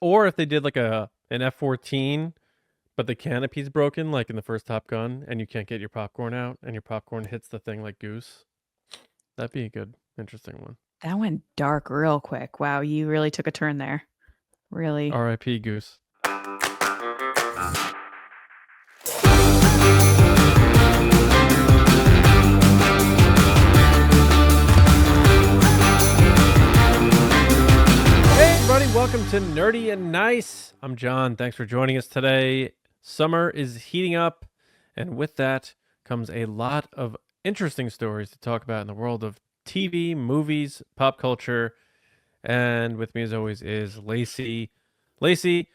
or if they did like an F-14, but the canopy's broken, like in the first Top Gun, and you can't get your popcorn out, and your popcorn hits the thing like goose. That'd be a good, interesting one. That went dark real quick. Wow, you really took a turn there. Really. R.I.P. Goose. Welcome to Nerdy and Nice. I'm John. Thanks for joining us today. Summer is heating up, and with that comes a lot of interesting stories to talk about in the world of TV, movies, pop culture. And with me, as always, is Lacey. Lacey,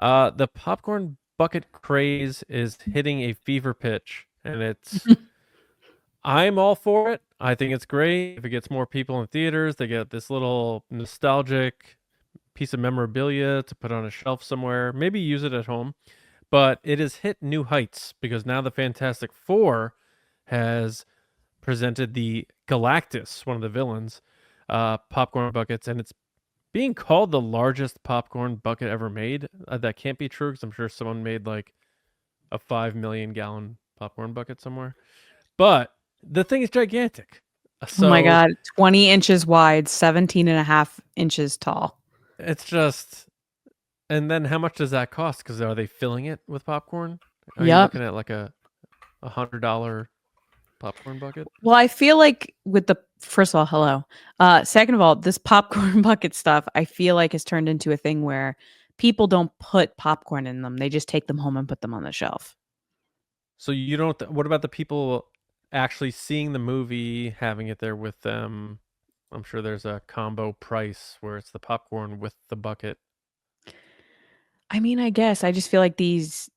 the popcorn bucket craze is hitting a fever pitch, and it's I'm all for it. I think it's great. If it gets more people in theaters, they get this little nostalgic piece of memorabilia to put on a shelf somewhere, maybe use it at home. But it has hit new heights because now the Fantastic Four has presented the Galactus, one of the villains, popcorn buckets, and it's being called the largest popcorn bucket ever made. That can't be true because I'm sure someone made like a 5 million gallon popcorn bucket somewhere. But the thing is gigantic. So, oh my God, 20 inches wide, 17.5 inches tall. It's just, and then how much does that cost? Because are they filling it with popcorn? Are you looking at like a $100 popcorn bucket? Well, I feel like with the, first of all, hello. Second of all, this popcorn bucket stuff, I feel like has turned into a thing where people don't put popcorn in them. They just take them home and put them on the shelf. So you don't, what about the people actually seeing the movie, having it there with them? I'm sure there's a combo price where it's the popcorn with the bucket. I mean, I guess I just feel like these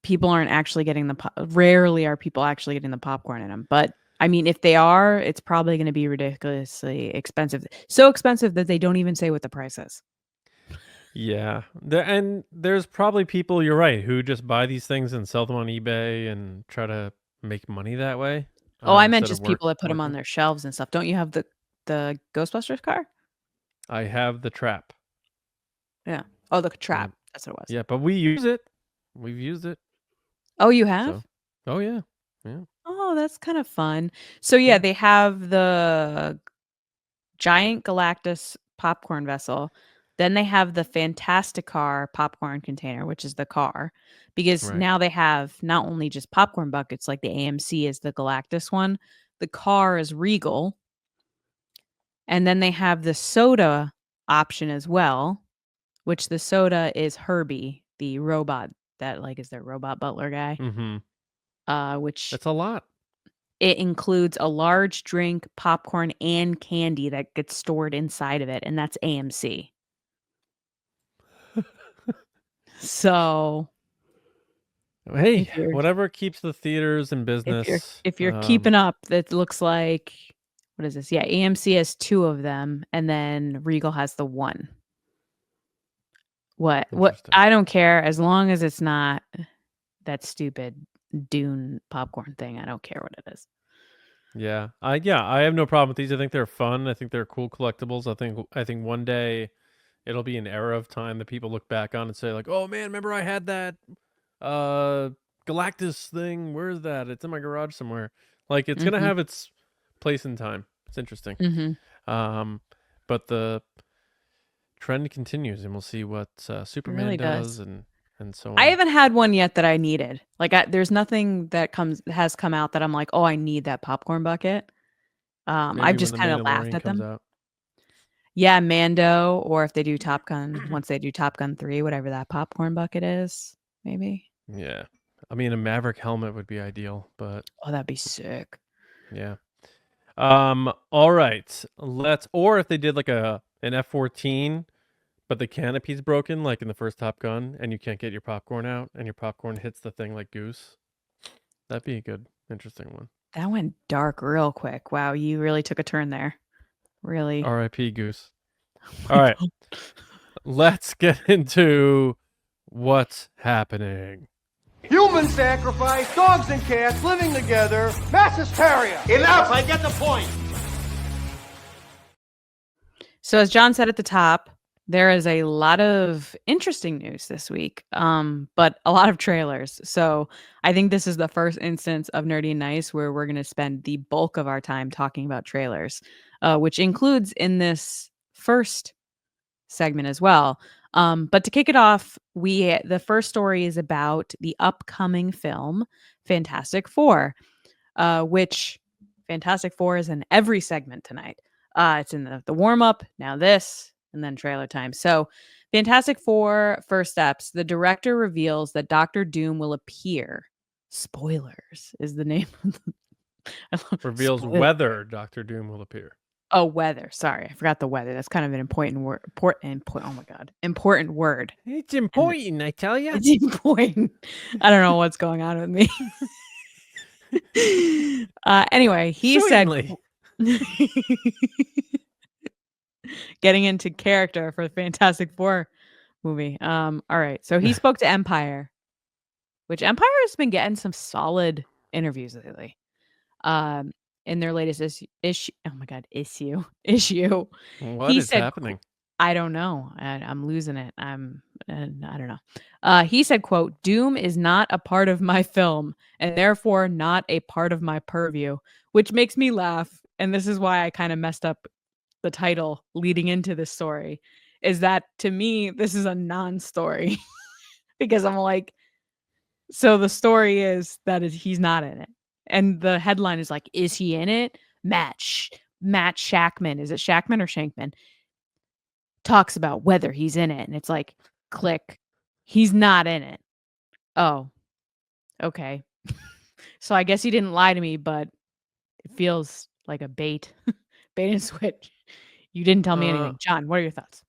people aren't actually getting rarely are people actually getting the popcorn in them. But I mean, if they are, it's probably going to be ridiculously expensive. So expensive that they don't even say what the price is. Yeah. And there's probably people, you're right, who just buy these things and sell them on eBay and try to make money that way. Oh, I meant just people that put them on their shelves and stuff. Don't you have the Ghostbusters car? I have the trap. Yeah. Oh, the trap. That's what it was. Yeah, but we use it. We've used it. Oh, you have? So, oh, yeah. Yeah. Oh, that's kind of fun. So, yeah, they have the giant Galactus popcorn vessel. Then they have the Fantastic Car popcorn container, which is the car. Because now they have not only just popcorn buckets like the AMC is the Galactus one. The car is Regal. And then they have the soda option as well, which the soda is Herbie, the robot that like is their robot butler guy. Mm-hmm. Which it's a lot. It includes a large drink, popcorn, and candy that gets stored inside of it, and that's AMC. So, hey, whatever keeps the theaters in business. If you're keeping up, that looks like, what is this? Yeah, AMC has 2 of them, and then Regal has the 1. What? I don't care as long as it's not that stupid Dune popcorn thing. I don't care what it is. Yeah, I have no problem with these. I think they're fun. I think they're cool collectibles. I think one day it'll be an era of time that people look back on and say like, "Oh man, remember I had that Galactus thing? Where's that? It's in my garage somewhere." Like it's gonna have its place in time. It's interesting. But the trend continues, and we'll see what Superman really does and so on. I haven't had one yet that I needed. Like there's nothing that has come out that I'm like, oh, I need that popcorn bucket. I've just kind of laughed at them. Out. Yeah, Mando, or if they do Top Gun, once they do Top Gun 3, whatever that popcorn bucket is, maybe. Yeah. I mean, a Maverick helmet would be ideal, but... Oh, that'd be sick. Yeah. All right. Or if they did like an F-14, but the canopy's broken, like in the first Top Gun, and you can't get your popcorn out, and your popcorn hits the thing like goose. That'd be a good, interesting one. That went dark real quick. Wow, you really took a turn there. Really. R.I.P. Goose. All right. Let's get into what's happening. Human sacrifice, dogs and cats living together, mass hysteria. Enough, I get the point. So as John said at the top, There is a lot of interesting news this week, but a lot of trailers. So I think this is the first instance of Nerdy and Nice where we're going to spend the bulk of our time talking about trailers, which includes in this first segment as well. But to kick it off, the first story is about the upcoming film Fantastic Four, which Fantastic Four is in every segment tonight. It's in the warm up, now this, and then trailer time. So, Fantastic Four first steps. The director reveals that Doctor Doom will appear. Spoilers is the name of the Reveals whether Doctor Doom will appear. Oh, weather. Sorry, I forgot the weather. That's kind of an important word. Oh my god, important word. It's important, I tell you. It's important. I don't know what's going on with me. Anyway, he Certainly. said, getting into character for the Fantastic Four movie. All right, so he spoke to Empire, which Empire has been getting some solid interviews lately. In their latest issue. Oh my god, issue. What He is said, happening? I don't know. I'm losing it. I don't know. He said, quote, Doom is not a part of my film and therefore not a part of my purview, which makes me laugh. And this is why I kind of messed up the title leading into this story, is that to me, this is a non-story because I'm like, so the story is that he's not in it. And the headline is like, is he in it? Matt Shackman. Is it Shackman or Shankman? Talks about whether he's in it. And it's like, click. He's not in it. Oh, okay. So I guess he didn't lie to me, but it feels like a bait and switch. You didn't tell me anything. John, what are your thoughts?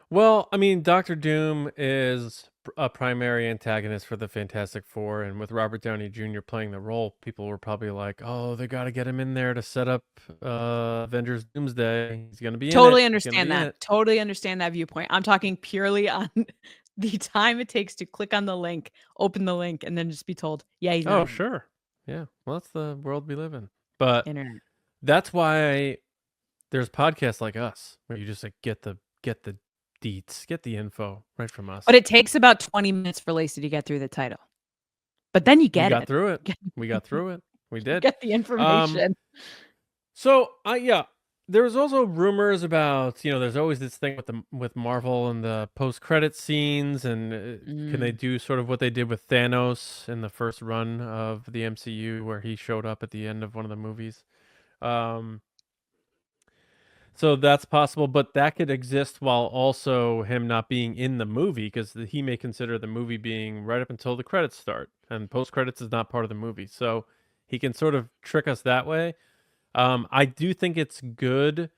Well, I mean, Doctor Doom is a primary antagonist for the Fantastic Four, and with Robert Downey Jr. playing the role, people were probably like, "Oh, they got to get him in there to set up Avengers Doomsday. He's gonna be Totally in it. understand that. Totally understand that viewpoint. I'm talking purely on the time it takes to click on the link, open the link, and then just be told, "Yeah, he's not." Oh, sure, yeah. Well, that's the world we live in. But Internet. that's why there's podcasts like us where you just like get the deets, get the info right from us. But it takes about 20 minutes for Lacey to get through the title. But then you get We got through it. We got through it. We did. Get the information. So, yeah, there was also rumors about, there's always this thing with Marvel and the post-credit scenes, and can they do sort of what they did with Thanos in the first run of the MCU, where he showed up at the end of one of the movies. So that's possible, but that could exist while also him not being in the movie, because he may consider the movie being right up until the credits start, and post-credits is not part of the movie. So he can sort of trick us that way. I do think it's good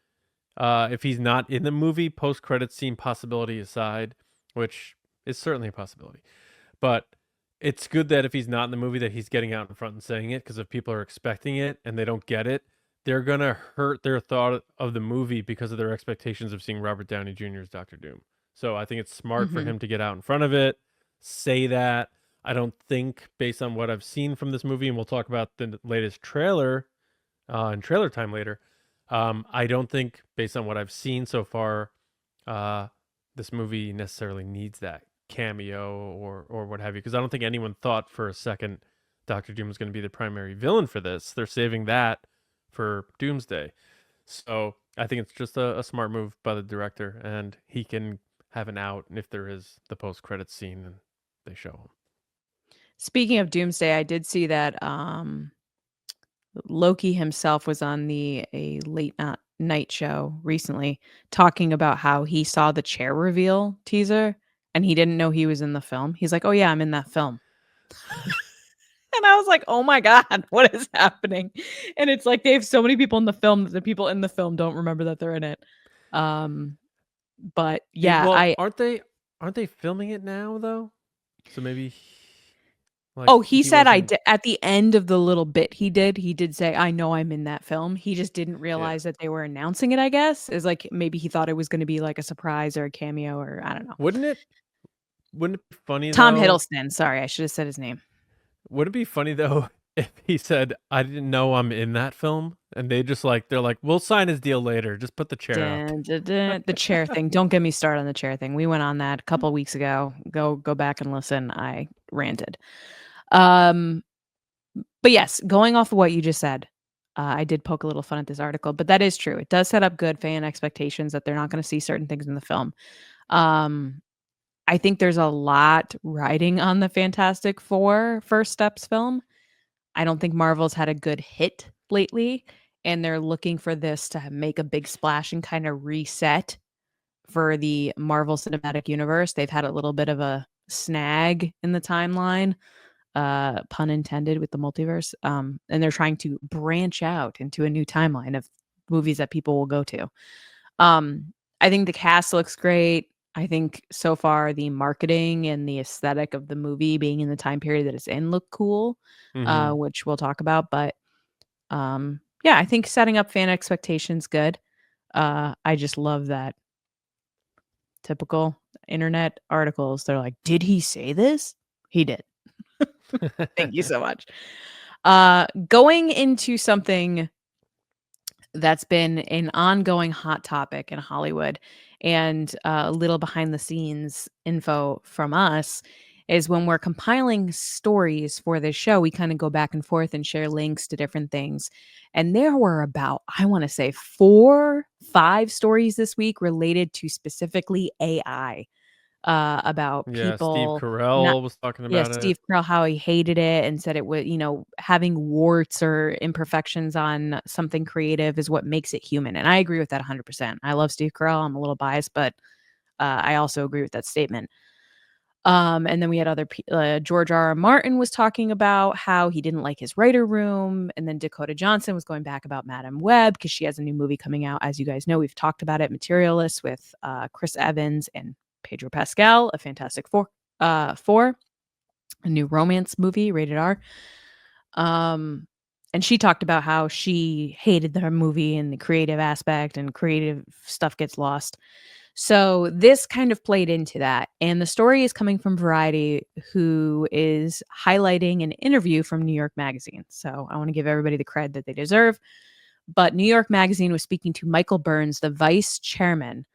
if he's not in the movie, post-credits scene possibility aside, which is certainly a possibility. But it's good that if he's not in the movie, that he's getting out in front and saying it, because if people are expecting it and they don't get it, they're going to hurt their thought of the movie because of their expectations of seeing Robert Downey Jr. as Dr. Doom. So I think it's smart for him to get out in front of it, say that. I don't think, based on what I've seen from this movie, and we'll talk about the latest trailer in trailer time later, I don't think, based on what I've seen so far, this movie necessarily needs that cameo or what have you, because I don't think anyone thought for a second Dr. Doom was going to be the primary villain for this. They're saving that for Doomsday. So I think it's just a smart move by the director, and he can have an out if there is the post-credits scene and they show him. Speaking of Doomsday, I did see that Loki himself was on a late night show recently talking about how he saw the chair reveal teaser and he didn't know he was in the film. He's like, "Oh yeah, I'm in that film." And I was like, "Oh my god, what is happening?" And it's like they have so many people in the film that the people in the film don't remember that they're in it. But yeah, well, aren't they filming it now though? So maybe. Like, he said at the end of the little bit he did say, "I know I'm in that film." He just didn't realize that they were announcing it, I guess. Is like maybe he thought it was going to be like a surprise or a cameo or I don't know. Wouldn't it be funny Tom though? Hiddleston. Sorry, I should have said his name. Would it be funny though if he said, "I didn't know I'm in that film," and they just they're like, we'll sign his deal later. Just put the chair up. Dun, dun, dun. The chair thing. Don't get me started on the chair thing. We went on that a couple weeks ago. Go back and listen. I ranted. But yes, going off of what you just said, I did poke a little fun at this article, but that is true. It does set up good fan expectations that they're not going to see certain things in the film. I think there's a lot riding on the Fantastic Four First Steps film. I don't think Marvel's had a good hit lately, and they're looking for this to make a big splash and kind of reset for the Marvel Cinematic Universe. They've had a little bit of a snag in the timeline, pun intended, with the multiverse, and they're trying to branch out into a new timeline of movies that people will go to. I think the cast looks great. I think so far the marketing and the aesthetic of the movie being in the time period that it's in look cool, which we'll talk about. But yeah, I think setting up fan expectations good. I just love that typical internet articles. They're like, did he say this? He did. Thank you so much. Going into something that's been an ongoing hot topic in Hollywood, and a little behind the scenes info from us is when we're compiling stories for this show, we kind of go back and forth and share links to different things. And there were about, I want to say 4-5 stories this week related to specifically AI, about Yeah, Steve people Carell was talking about it. Steve Carell, how he hated it and said it would, having warts or imperfections on something creative is what makes it human. And I agree with that 100%. I love Steve Carell. I'm a little biased, but I also agree with that statement. And then we had other George R.R. Martin was talking about how he didn't like his writer room. And then Dakota Johnson was going back about Madame Web because she has a new movie coming out. As you guys know, we've talked about it, Materialists, with Chris Evans and Pedro Pascal, a Fantastic Four, a new romance movie, rated R. And she talked about how she hated the movie and the creative aspect, and creative stuff gets lost. So this kind of played into that. And the story is coming from Variety, who is highlighting an interview from New York Magazine. So I want to give everybody the cred that they deserve. But New York Magazine was speaking to Michael Burns, the vice chairman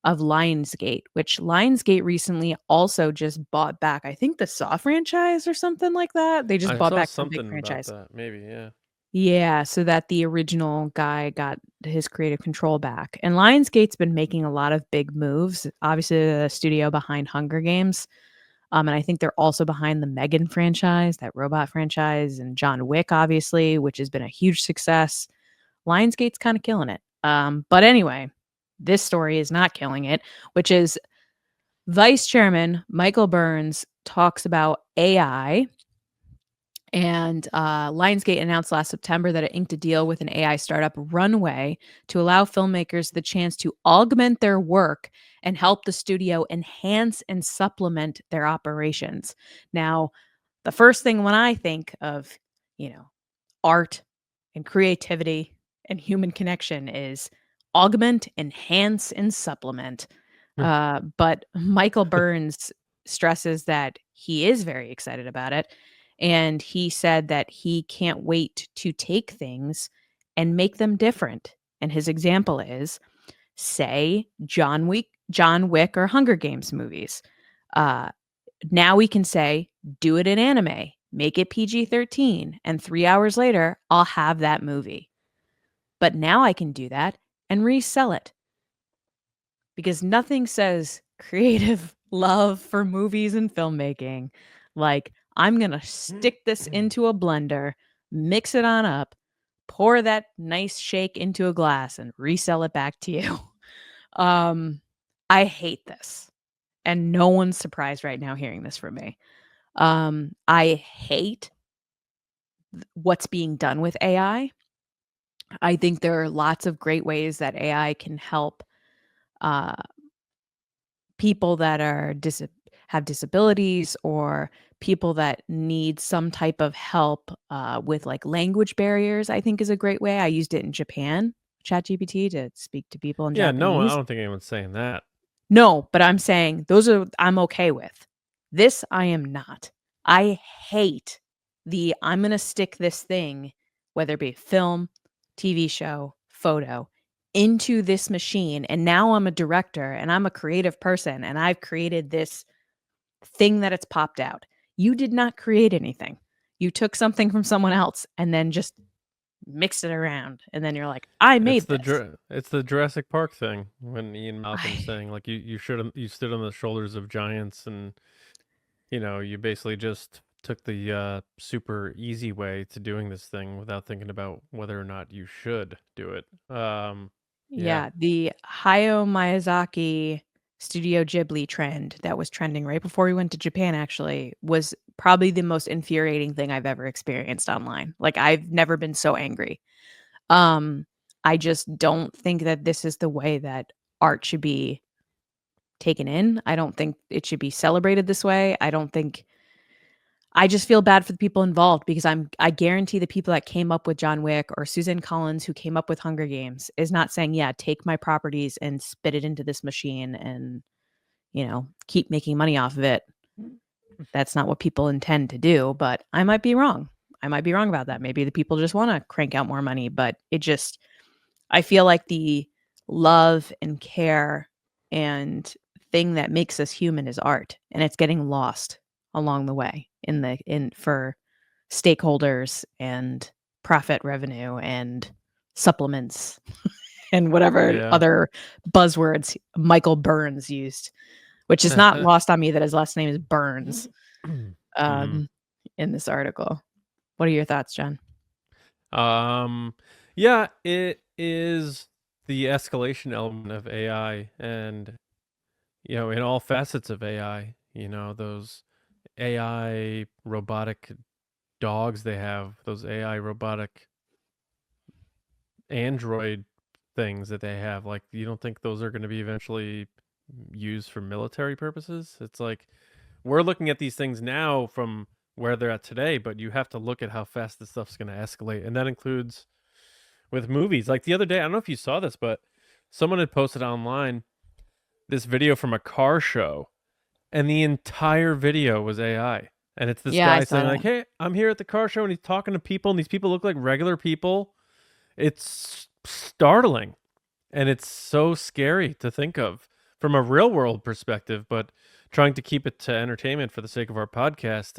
of Lionsgate, which Lionsgate recently also just bought back, I think, the Saw franchise or something like that. They just I bought saw back some big something franchise. about that, maybe, yeah. Yeah, so that the original guy got his creative control back. And Lionsgate's been making a lot of big moves. Obviously, the studio behind Hunger Games. And I think they're also behind the Megan franchise, that robot franchise, and John Wick, obviously, which has been a huge success. Lionsgate's kind of killing it. But anyway, this story is not killing it, which is Vice Chairman Michael Burns talks about AI. And Lionsgate announced last September that it inked a deal with an AI startup, Runway, to allow filmmakers the chance to augment their work and help the studio enhance and supplement their operations. Now, the first thing when I think of, art and creativity and human connection is augment, enhance, and supplement. But Michael Burns stresses that he is very excited about it. And he said that he can't wait to take things and make them different. And his example is, say, John Wick, or Hunger Games movies. Now we can say, do it in anime, make it PG-13, and 3 hours later, I'll have that movie. But now I can do that and resell it. Because nothing says creative love for movies and filmmaking like, I'm going to stick this into a blender, mix it on up, pour that nice shake into a glass, and resell it back to you. I hate this. And no one's surprised right now hearing this from me. I hate what's being done with AI. I think there are lots of great ways that AI can help people that are have disabilities, or people that need some type of help with like language barriers. I think is a great way. I used it in Japan, ChatGPT, to speak to people in Yeah, no, I Japanese. don't think anyone's saying that. No, but I'm saying those are I'm okay with. This I am not. I hate I'm going to stick this thing, whether it be film, TV show, photo into this machine, and now I'm a director and I'm a creative person and I've created this thing that it's popped out. You did not create anything. You took something from someone else and then just mixed it around, and then you're like, I made this. It's the Jurassic Park thing when Ian Malcolm's saying like you stood on the shoulders of giants, and you basically just took the super easy way to doing this thing without thinking about whether or not you should do it. Yeah, the Hayao Miyazaki Studio Ghibli trend that was trending right before we went to Japan actually was probably the most infuriating thing I've ever experienced online. Like, I've never been so angry. I just don't think that this is the way that art should be taken in. I don't think it should be celebrated this way. I just feel bad for the people involved, because I guarantee the people that came up with John Wick or Susan Collins who came up with Hunger Games is not saying, yeah, take my properties and spit it into this machine and, keep making money off of it. That's not what people intend to do, but I might be wrong. I might be wrong about that. Maybe the people just want to crank out more money, but I feel like the love and care and thing that makes us human is art, and it's getting lost along the way for stakeholders and profit revenue and supplements and whatever other buzzwords Michael Burns used, which is not lost on me that his last name is Burns in this article. What are your thoughts, John? Yeah, it is the escalation element of AI, and in all facets of AI, those AI robotic dogs they have, those AI robotic android things that they have, like, you don't think those are going to be eventually used for military purposes? It's like we're looking at these things now from where they're at today, but you have to look at how fast this stuff's going to escalate, and that includes with movies. Like the other day, I don't know if you saw this, but someone had posted online this video from a car show, and the entire video was AI. And it's this guy saying like, hey, I'm here at the car show, and he's talking to people, and these people look like regular people. It's startling, and it's so scary to think of from a real world perspective, but trying to keep it to entertainment for the sake of our podcast.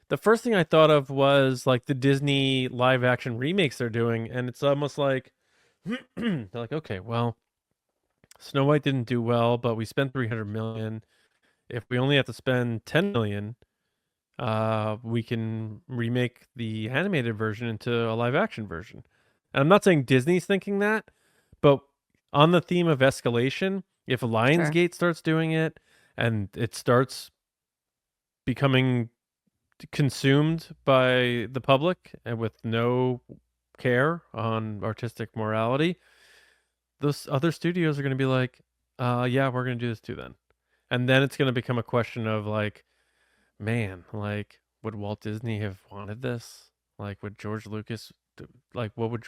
The first thing I thought of was like the Disney live action remakes they're doing, and it's almost like they're like, okay, well, Snow White didn't do well, but we spent $300 million. If we only have to spend $10 million, we can remake the animated version into a live action version. And I'm not saying Disney's thinking that, but on the theme of escalation, if Lionsgate starts doing it and it starts becoming consumed by the public and with no care on artistic morality, those other studios are going to be like, yeah, we're going to do this too then. And then it's going to become a question of like, man, like, would Walt Disney have wanted this? Like, would George Lucas, like, what would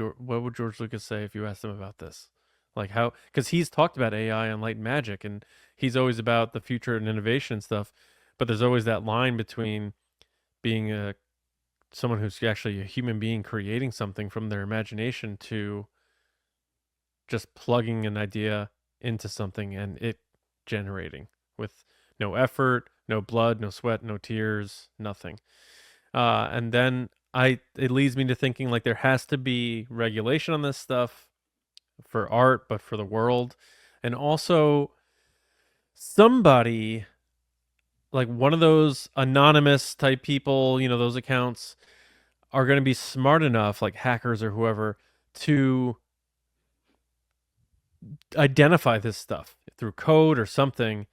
George Lucas say if you asked him about this? Like, how, because he's talked about AI and light and magic, and he's always about the future and innovation and stuff, but there's always that line between being someone who's actually a human being creating something from their imagination to just plugging an idea into something and it generating with no effort, no blood, no sweat, no tears, nothing. And then it leads me to thinking like there has to be regulation on this stuff for art, but for the world. And also somebody like one of those anonymous type people, those accounts are going to be smart enough, like hackers or whoever, to identify this stuff through code or something.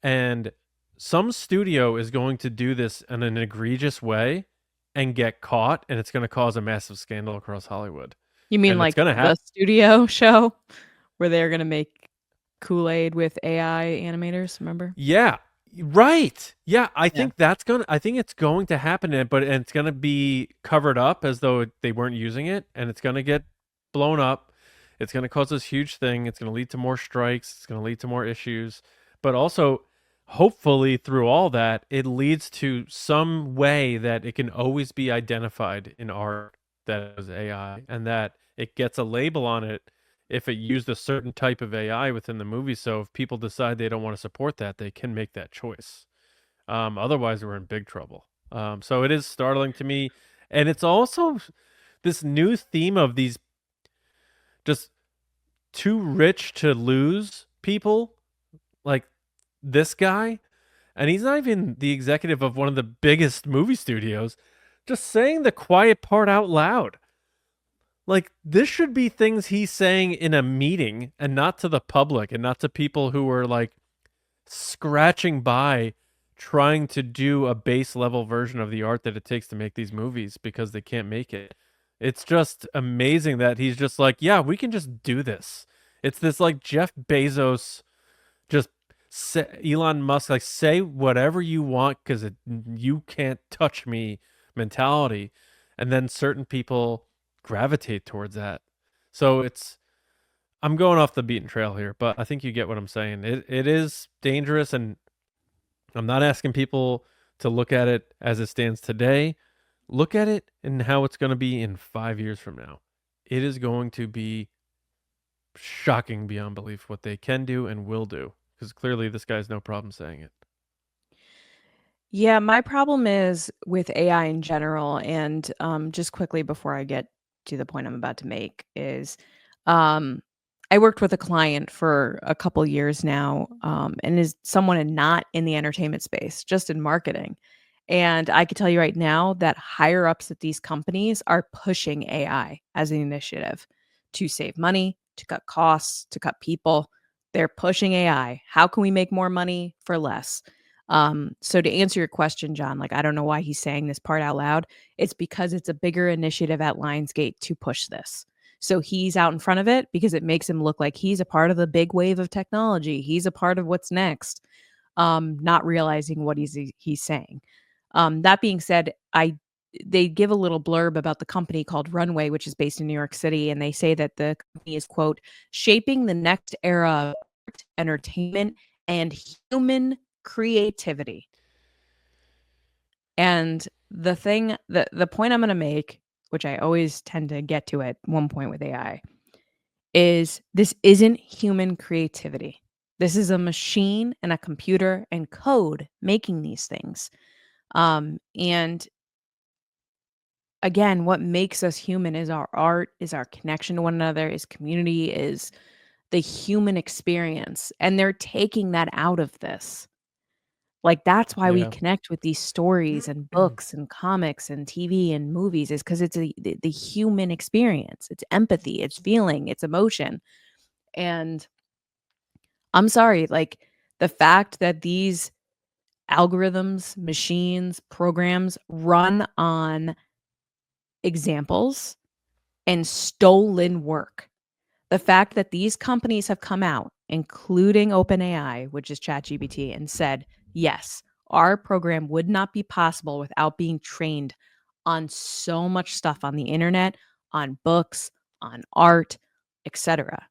And some studio is going to do this in an egregious way and get caught, and it's going to cause a massive scandal across Hollywood. You mean like the studio show where they're going to make Kool-Aid with AI animators, remember? Yeah, right. Yeah, I think it's going to happen, but it's going to be covered up as though they weren't using it, and it's going to get blown up. It's going to cause this huge thing. It's going to lead to more strikes. It's going to lead to more issues. But also, hopefully, through all that, it leads to some way that it can always be identified in art that it was AI and that it gets a label on it if it used a certain type of AI within the movie. So if people decide they don't want to support that, they can make that choice. Otherwise, we're in big trouble. So it is startling to me. And it's also this new theme of these just too rich to lose people, like this guy. And he's not even the executive of one of the biggest movie studios, just saying the quiet part out loud. Like, this should be things he's saying in a meeting and not to the public and not to people who are like scratching by trying to do a base level version of the art that it takes to make these movies because they can't make it. It's just amazing that he's just like, yeah, we can just do this. It's this like Jeff Bezos, just Elon Musk, like say whatever you want because you can't touch me mentality. And then certain people gravitate towards that. So I'm going off the beaten trail here, but I think you get what I'm saying. It is dangerous, and I'm not asking people to look at it as it stands today. Look at it and how it's going to be in 5 years from now. It is going to be shocking beyond belief what they can do and will do, because clearly this guy's no problem saying it. Yeah, my problem is with AI in general, and just quickly before I get to the point I'm about to make is, I worked with a client for a couple years now, and is someone not in the entertainment space, just in marketing. And I can tell you right now that higher ups at these companies are pushing AI as an initiative to save money, to cut costs, to cut people. They're pushing AI. How can we make more money for less? So to answer your question, John, like I don't know why he's saying this part out loud. It's because it's a bigger initiative at Lionsgate to push this. So he's out in front of it because it makes him look like he's a part of the big wave of technology. He's a part of what's next, not realizing what he's saying. That being said, they give a little blurb about the company called Runway, which is based in New York City, and they say that the company is, quote, shaping the next era of art, entertainment, and human creativity. And the point I'm going to make, which I always tend to get to at one point with AI, is this isn't human creativity. This is a machine and a computer and code making these things. And again, what makes us human is our art, is our connection to one another, is community, is the human experience. And they're taking that out of this. Like, that's why we connect with these stories and books and comics and TV and movies, is because it's the human experience. It's empathy, it's feeling, it's emotion. And I'm sorry, like the fact that these algorithms, machines, programs run on examples and stolen work. The fact that these companies have come out, including OpenAI, which is ChatGPT, and said, yes, our program would not be possible without being trained on so much stuff on the internet, on books, on art, etc.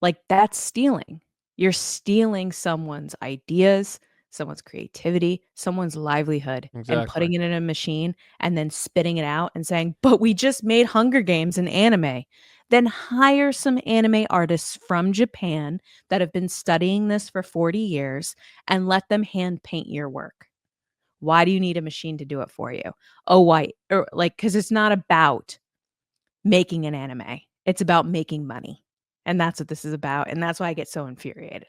Like, that's stealing. You're stealing someone's ideas, someone's creativity, someone's livelihood, and putting it in a machine and then spitting it out and saying, but we just made Hunger Games and anime. Then hire some anime artists from Japan that have been studying this for 40 years and let them hand paint your work. Why do you need a machine to do it for you? Oh, why? Or like, because it's not about making an anime. It's about making money. And that's what this is about. And that's why I get so infuriated.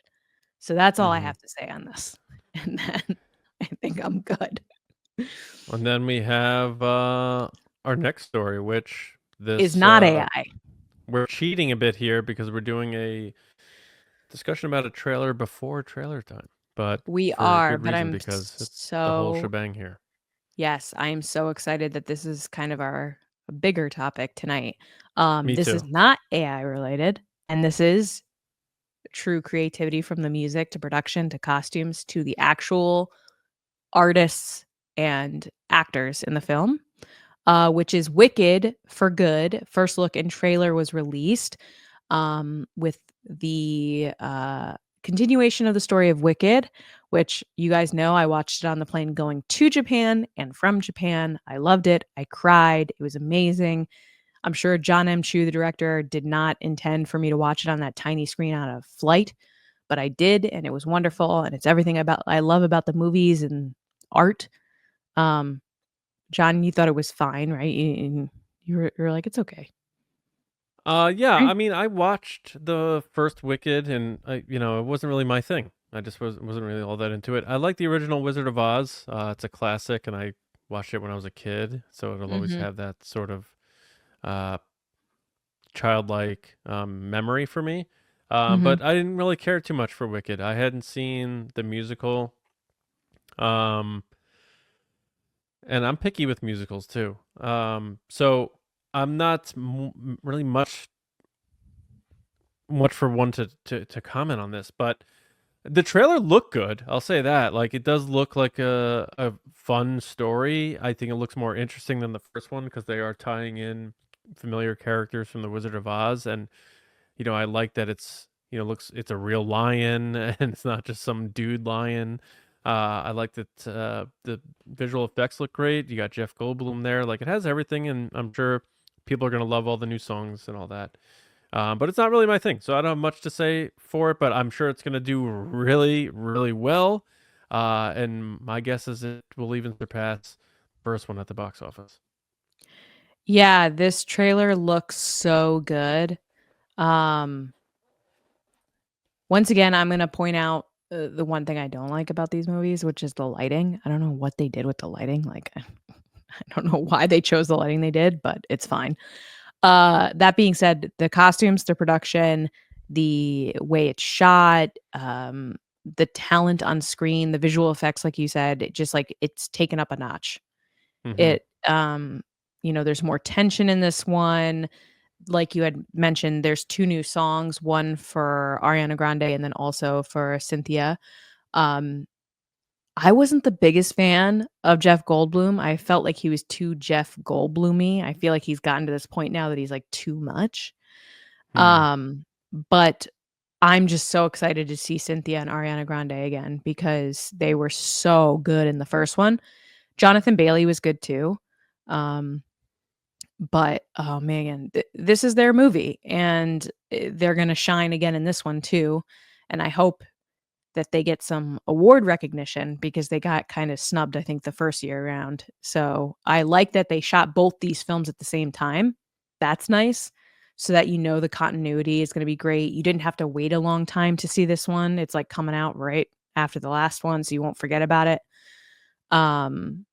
So that's all I have to say on this. And then I think I'm good. And then we have our next story, which this is not AI. We're cheating a bit here because we're doing a discussion about a trailer before trailer time. But we for are, good but reason, I'm because it's so the whole shebang here. Yes, I am so excited that this is kind of our bigger topic tonight. Me this too. is not AI related, and this is true creativity from the music to production to costumes to the actual artists and actors in the film, which is Wicked for Good. First look and trailer was released with the continuation of the story of Wicked, which you guys know I watched it on the plane going to Japan and from Japan. I loved it. I cried. It was amazing. I'm sure John M. Chu, the director, did not intend for me to watch it on that tiny screen on a flight, but I did, and it was wonderful. And it's everything I love about the movies and art. John, you thought it was fine, right? You were like, it's okay. Yeah, Right? I mean, I watched the first Wicked, and it wasn't really my thing. I just wasn't really all that into it. I like the original Wizard of Oz. It's a classic, and I watched it when I was a kid, so it'll always Mm-hmm. have that sort of uh, childlike memory for me. Mm-hmm. But I didn't really care too much for Wicked. I hadn't seen the musical, um, and I'm picky with musicals too. So I'm not really much for one to comment on this, but the trailer looked good. I'll say that. Like, it does look like a fun story. I think it looks more interesting than the first one because they are tying in familiar characters from the Wizard of Oz, and I like that it's a real lion and it's not just some dude lion. I like that the visual effects look great. You got Jeff Goldblum there. Like, it has everything, and I'm sure people are gonna love all the new songs and all that. But it's not really my thing, so I don't have much to say for it. But I'm sure it's gonna do really, really well. And my guess is it will even surpass the first one at the box office. Yeah, this trailer looks so good. Um, Once again, I'm going to point out the one thing I don't like about these movies, which is the lighting. I don't know what they did with the lighting. Like, I don't know why they chose the lighting they did, but it's fine. That being said, the costumes, the production, the way it's shot, the talent on screen, the visual effects, like you said, it just like it's taken up a notch. Hmm. It, there's more tension in this one. Like you had mentioned, there's 2 new songs, one for Ariana Grande and then also for Cynthia. Um, I wasn't the biggest fan of Jeff Goldblum. I felt like he was too Jeff Goldblum-y. I feel like he's gotten to this point now that he's, like, too much. Hmm. But I'm just so excited to see Cynthia and Ariana Grande again because they were so good in the first one. Jonathan Bailey was good too. Um but, oh man, this is their movie, and, they're gonna shine again in this one too, and I hope that they get some award recognition because they got kinda snubbed, I think, the first year around. So, I like that they shot both these films at the same time. That's nice, so that the continuity is gonna be great. You didn't have to wait a long time to see this one. It's, like, coming out right after the last one, so you won't forget about it. Um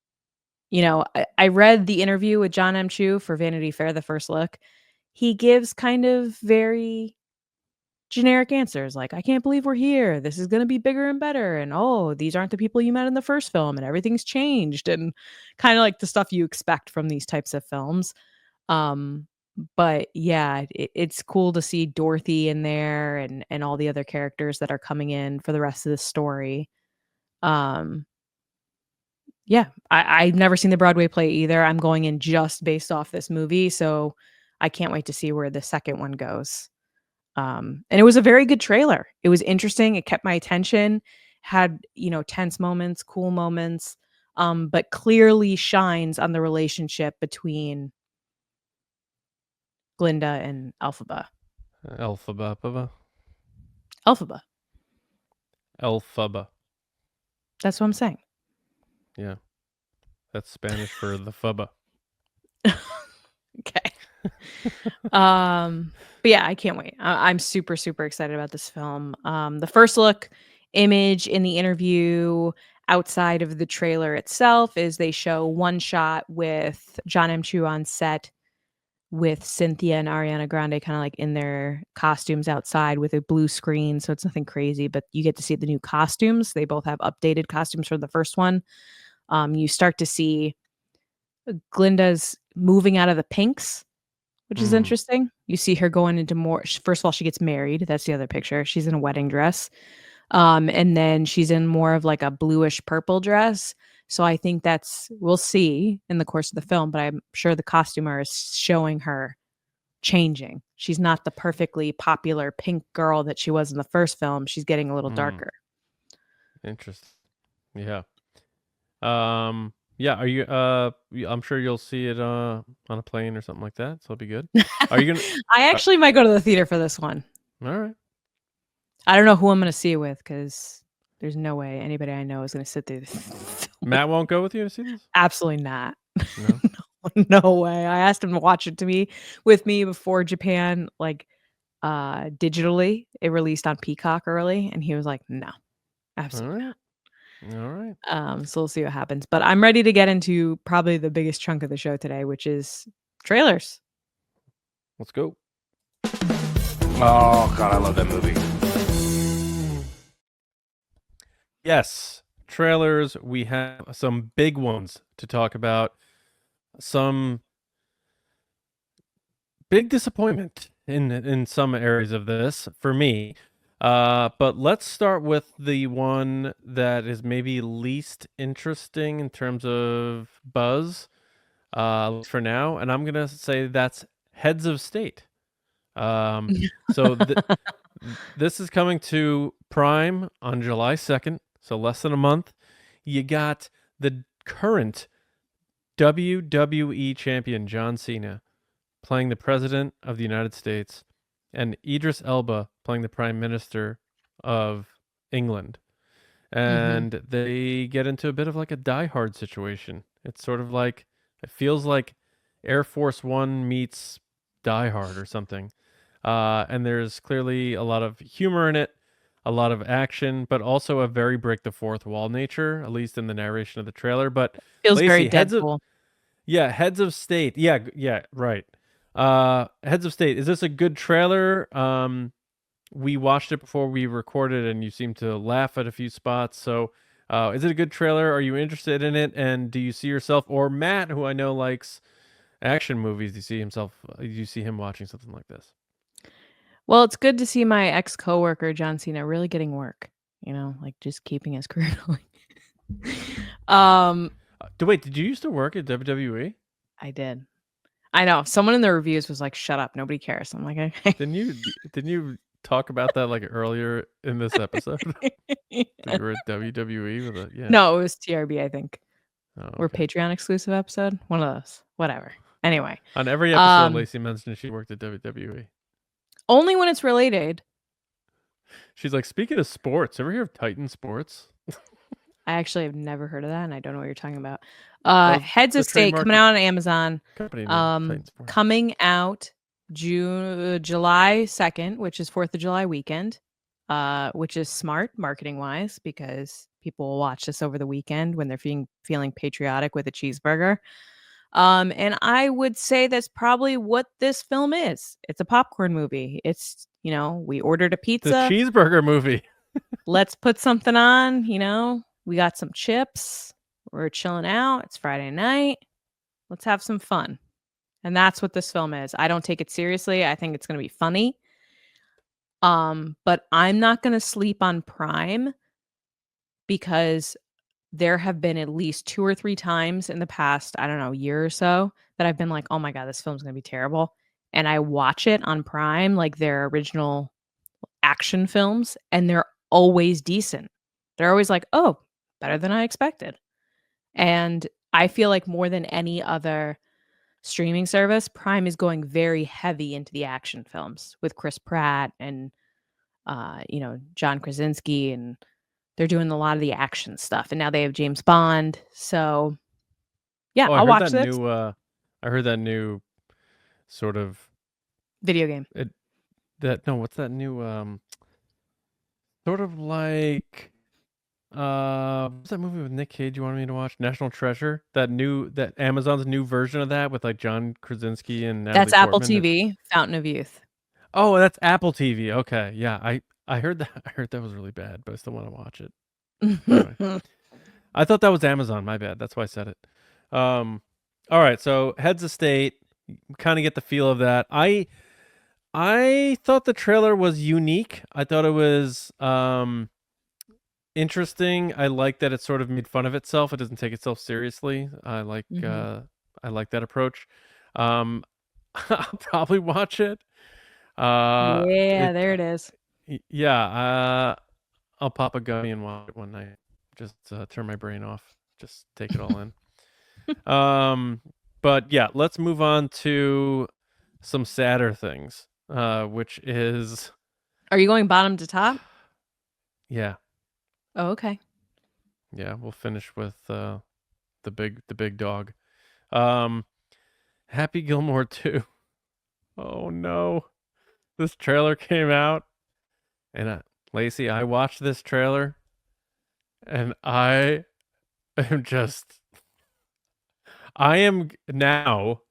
I read the interview with John M. Chu for Vanity Fair, The First Look. He gives kind of very generic answers like, "I can't believe we're here. This is gonna be bigger and better," and, "Oh, these aren't the people you met in the first film, and everything's changed," and kinda like the stuff you expect from these types of films. Um, but yeah, it's cool to see Dorothy in there and all the other characters that are coming in for the rest of the story. Um Yeah, I've never seen the Broadway play either. I'm going in just based off this movie, so I can't wait to see where the second one goes. And it was a very good trailer. It was interesting. It kept my attention, had, tense moments, cool moments, but clearly shines on the relationship between Glinda and Elphaba. Elphaba. Elphaba. Elphaba. That's what I'm saying. Yeah, that's Spanish for the fubba. Okay. But yeah, I can't wait. I'm super, super excited about this film. The first look image in the interview outside of the trailer itself is they show one shot with John M. Chu on set with Cynthia and Ariana Grande kind of like in their costumes outside with a blue screen. So it's nothing crazy, but you get to see the new costumes. They both have updated costumes from the first one. You start to see Glinda's moving out of the pinks, which is Mm. interesting. You see her going into more first of all, she gets married, that's the other picture. She's in a wedding dress. And then she's in more of like a bluish purple dress. So I think we'll see in the course of the film, but I'm sure the costumer is showing her changing. She's not the perfectly popular pink girl that she was in the first film. She's getting a little Mm. darker. Interesting. Yeah. Yeah. Are you? I'm sure you'll see it on a plane or something like that. So it'll be good. Are you gonna? I actually might go to the theater for this one. All right. I don't know who I'm going to see it with because there's no way anybody I know is going to sit through this. Matt won't go with you to see this. Absolutely not. No. No way. I asked him to watch it with me before Japan, like digitally. It released on Peacock early, and he was like, "No, All absolutely right. All right. not." So we'll see what happens. But I'm ready to get into probably the biggest chunk of the show today, which is trailers. Let's go. Oh God, I love that movie. Yes. Trailers. We have some big ones to talk about. Some big disappointment in some areas of this for me. But let's start with the one that is maybe least interesting in terms of buzz for now, and I'm gonna say that's Heads of State. So this is coming to Prime on July 2nd, so less than a month. You got the current WWE champion John Cena playing the President of the United States, and Idris Elba playing the Prime Minister of England. And they get into a bit of like a Die Hard situation. It's sort of like, it feels like Air Force One meets Die Hard or something. And there's clearly a lot of humor in it, a lot of action, but also a very break the fourth wall nature, at least in the narration of the trailer. But Feels very Lacey, Heads Deadpool. of State. Yeah, right. Heads of State. Is this a good trailer? We watched it before we recorded, and you seem to laugh at a few spots. So, is it a good trailer? Are you interested in it? And do you see yourself, or Matt, who I know likes action movies, do you see him watching something like this? Well, it's good to see my ex-coworker John Cena really getting work. You know, like just keeping his career going. Wait, did you used to work at WWE? I did. I know. Someone in the reviews was like, "Shut up, nobody cares." I'm like, "Okay." Didn't you talk about that like earlier in this episode? That you were at WWE with a No, it was TRB, I think. Oh, Or okay. Patreon exclusive episode. One of those. Whatever. Anyway. On every episode, Lacey mentioned she worked at WWE. Only when it's related. She's like, speaking of sports, ever hear of Titan Sports? I actually have never heard of that, and I don't know what you're talking about. Well, Heads the of State trademark coming out on Amazon. company name, Titan Sports. Coming out July 2nd, which is 4th of July weekend, which is smart marketing-wise because people will watch this over the weekend when they're feeling patriotic with a cheeseburger. And I would say that's probably what this film is. It's a popcorn movie. It's, we ordered a pizza. The cheeseburger movie. Let's put something on, we got some chips. We're chilling out. It's Friday night. Let's have some fun. And that's what this film is. I don't take it seriously. I think it's going to be funny. But I'm not going to sleep on Prime because there have been at least 2 or 3 times in the past, I don't know, year or so that I've been like, oh my God, this film's going to be terrible. And I watch it on Prime, like their original action films, and they're always decent. They're always like, oh, better than I expected. And I feel like more than any other streaming service, Prime is going very heavy into the action films with Chris Pratt and, John Krasinski, and they're doing a lot of the action stuff. And now they have James Bond. So, yeah, I'll watch this. I heard that new sort of video game. What's that new sort of like what's that movie with Nick Cage you wanted me to watch? National Treasure? That Amazon's new version of that with like John Krasinski and Natalie That's Apple Portman. TV, Fountain of Youth. Oh, that's Apple TV. Okay. Yeah, I heard that. I heard that was really bad, but I still want to watch it. Anyway. I thought that was Amazon. My bad. That's why I said it. All right. So Heads of State, kind of get the feel of that. I thought the trailer was unique. I thought it was interesting. I like that it sort of made fun of itself. It doesn't take itself seriously. I like that approach. I'll probably watch it. Yeah, there it is. Yeah. I'll pop a gummy and watch it one night. Just turn my brain off. Just take it all in. But yeah, let's move on to some sadder things. Which is Are you going bottom to top? yeah. Oh, okay. Yeah, we'll finish with the big dog. Happy Gilmore 2. Oh no. This trailer came out and Lacey, I watched this trailer and I am now.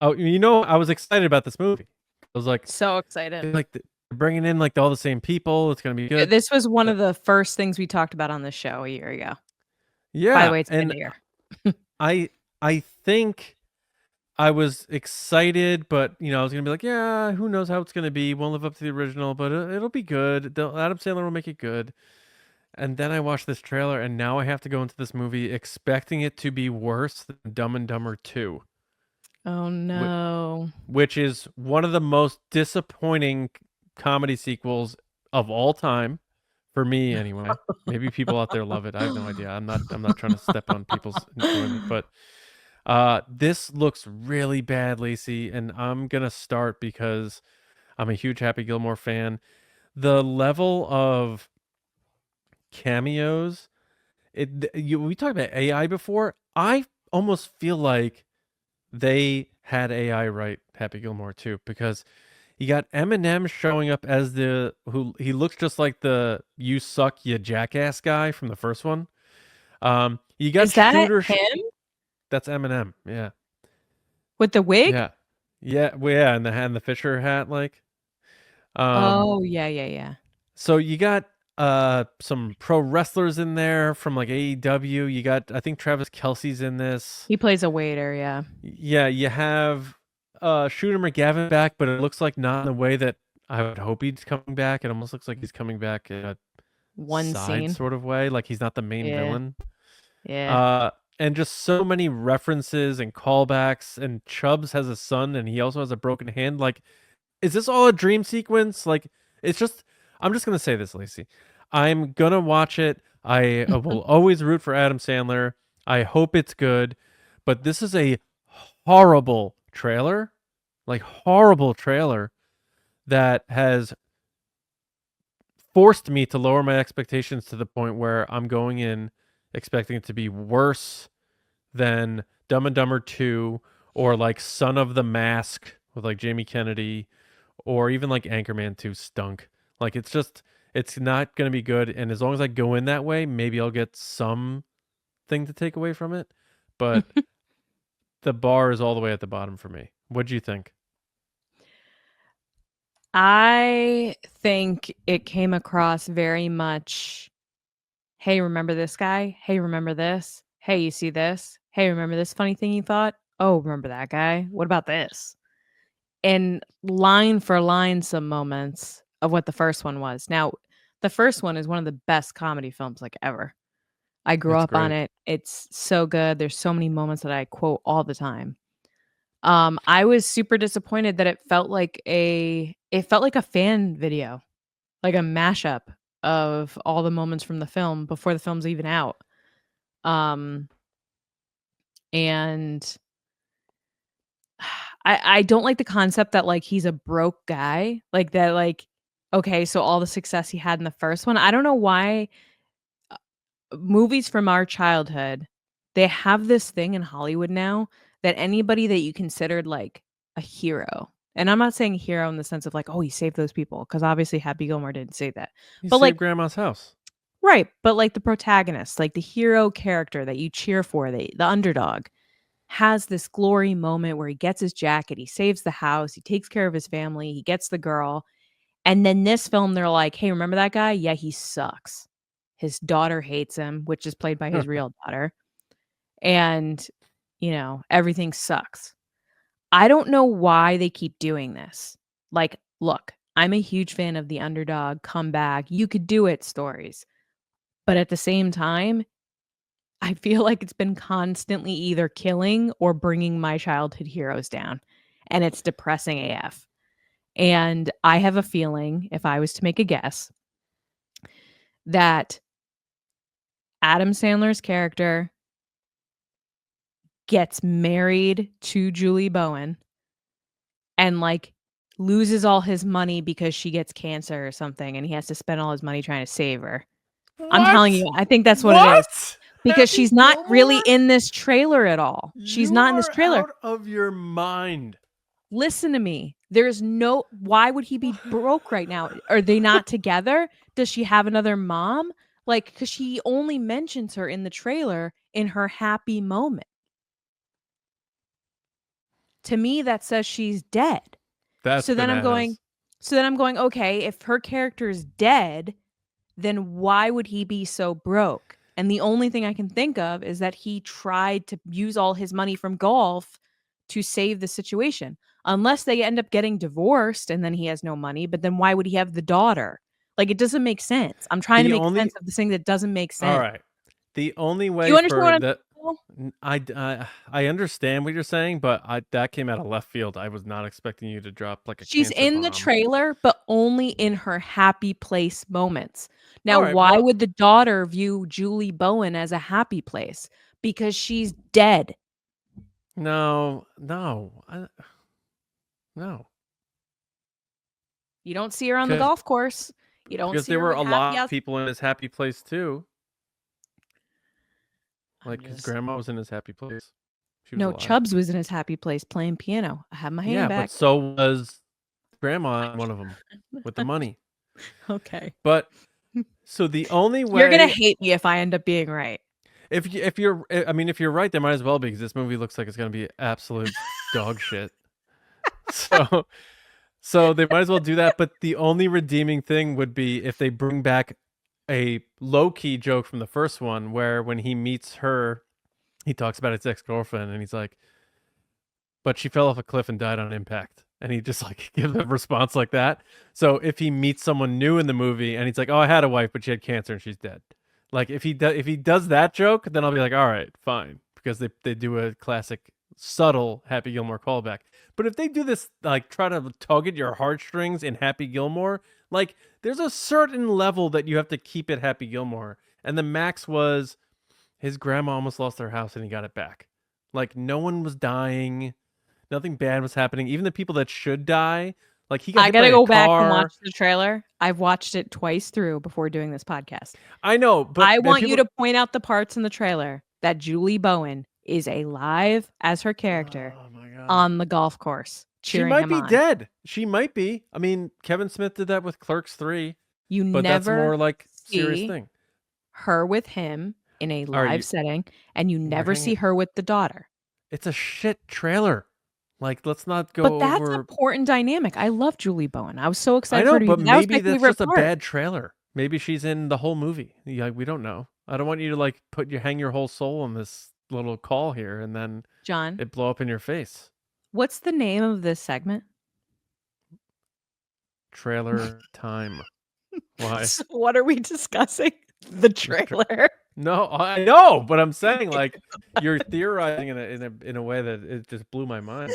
Oh, I was excited about this movie. I was like, So excited. they're bringing in like all the same people. It's gonna be good. This was one of the first things we talked about on the show a year ago. Yeah. By the way, it's and been a year. I think I was excited, but I was gonna be like, yeah, who knows how it's gonna be? Won't live up to the original, but it'll be good. Adam Sandler will make it good. And then I watched this trailer, and now I have to go into this movie expecting it to be worse than Dumb and Dumber 2. Oh no. Which is one of the most disappointing comedy sequels of all time, for me anyway. Maybe people out there love it. I have no idea. I'm not trying to step on people's enjoyment, but this looks really bad, Lacey, and I'm gonna start because I'm a huge Happy Gilmore fan. The level of cameos, we talked about AI before. I almost feel like they had AI write Happy Gilmore too, because you got Eminem showing up as he looks just like the "you suck, you jackass" guy from the first one. You got Is that Shooter. him That's Eminem. Yeah. with the wig? Yeah. Well, yeah, and the Fisher hat, like. Oh yeah. So you got some pro wrestlers in there from like AEW. You got, I think, Travis Kelce's in this. He plays a waiter, yeah. Yeah, you have Shooter McGavin back, but it looks like not in the way that I would hope he's coming back. It almost looks like he's coming back in a One side scene. sort of way, like he's not the main Yeah. villain. Yeah. And just so many references and callbacks. And Chubbs has a son, and he also has a broken hand. Like, is this all a dream sequence? Like, it's just. I'm just gonna say this, Lacey. I'm gonna watch it. I will always root for Adam Sandler. I hope it's good, but this is a horrible trailer, like horrible trailer that has forced me to lower my expectations to the point where I'm going in expecting it to be worse than Dumb and Dumber 2 or like Son of the Mask with like Jamie Kennedy or even like Anchorman 2 stunk. Like it's not going to be good. And as long as I go in that way, maybe I'll get something to take away from it. But the bar is all the way at the bottom for me. What'd you think? I think it came across very much, hey, remember this guy? Hey, remember this? Hey, you see this? Hey, remember this funny thing you thought? Oh, remember that guy? What about this? And line for line, some moments of what the first one was. Now, the first one is one of the best comedy films like ever. I grew It's up on great. it. It's so good. There's so many moments that I quote all the time. I was super disappointed that it felt like a fan video, like a mashup of all the moments from the film before the film's even out. And I don't like the concept that like he's a broke guy, like that, like, okay, so all the success he had in the first one. I don't know why movies from our childhood, they have this thing in Hollywood now that anybody that you considered like a hero, and I'm not saying hero in the sense of like, oh, he saved those people, because obviously Happy Gilmore didn't say that. He But saved like, Grandma's house. right, but like the protagonist, like the hero character that you cheer for, the underdog, has this glory moment where he gets his jacket, he saves the house, he takes care of his family, he gets the girl. And then this film, they're like, hey, remember that guy? Yeah, he sucks. His daughter hates him, which is played by his real daughter. And, everything sucks. I don't know why they keep doing this. Like, look, I'm a huge fan of the underdog, comeback, you could do it stories. But at the same time, I feel like it's been constantly either killing or bringing my childhood heroes down. And it's depressing AF. And I have a feeling, if I was to make a guess, that Adam Sandler's character gets married to Julie Bowen and like loses all his money because she gets cancer or something and he has to spend all his money trying to save her. I'm telling you, I think that's what it is. Because Happy she's not really Gilmore? in this trailer at all. She's not in this trailer. Out of your mind. Listen to me. There's no, why would he be broke right now? Are they not together? Does she have another mom? Like, because she only mentions her in the trailer in her happy moment. To me, that says she's dead. That's so then bananas. I'm going, okay, if her character is dead, then why would he be so broke? And the only thing I can think of is that he tried to use all his money from golf to save the situation. Unless they end up getting divorced and then he has no money, but then why would he have the daughter? Like, it doesn't make sense. I'm trying to make sense of this thing that doesn't make sense. All right. The only way you understand for what I'm that saying? I understand what you're saying, but that came out of left field. I was not expecting you to drop like a She's cancer in the bomb. trailer, but only in her happy place moments. Now, All right, why well- would the daughter view Julie Bowen as a happy place? Because she's dead. No. You don't see her on the Because- golf course. You don't Because see there her were with a lot happy of people in his happy place too. Like his just- grandma was in his happy place. She was No, alive. Chubbs was in his happy place playing piano. I have my hand Yeah, back. but so was grandma on one of them with the money. Okay. But so the only way You're gonna hate me if I end up being right. if you're right, there might as well be, because this movie looks like it's gonna be absolute dog shit. So they might as well do that. But the only redeeming thing would be if they bring back a low-key joke from the first one, where when he meets her, he talks about his ex-girlfriend, and he's like, but she fell off a cliff and died on impact. And he just like gives a response like that. So if he meets someone new in the movie and he's like, oh, I had a wife, but she had cancer and she's dead. Like if he does that joke, then I'll be like, all right, fine. Because they do a classic subtle Happy Gilmore callback. But if they do this, like try to tug at your heartstrings in Happy Gilmore, like there's a certain level that you have to keep at Happy Gilmore. And the max was his grandma almost lost their house and he got it back. Like no one was dying. Nothing bad was happening. Even the people that should die, like he got I hit gotta by a go back and car. watch the trailer. I've watched it twice through before doing this podcast. I know, but I want you to point out the parts in the trailer that Julie Bowen is alive as her character Oh my God. on the golf course. She cheering might him be on. dead. She might be. I mean, Kevin Smith did that with Clerks 3, You but that's never more like serious see thing. her with him in a All right, live setting, and you never hanging- see her with the daughter. It's a shit trailer. Like, let's not go But that's over. an important dynamic. I love Julie Bowen. I was so I excited know, for her to but be. That was maybe my that's favorite just a part. bad trailer. Maybe she's in the whole movie. Yeah, we don't know. I don't want you to like hang your whole soul on this little call here and then John, it blow up in your face. what's the name of this segment? Trailer time. Why? So what are we discussing? The trailer. No, I know, but I'm saying like you're theorizing in a way that it just blew my mind,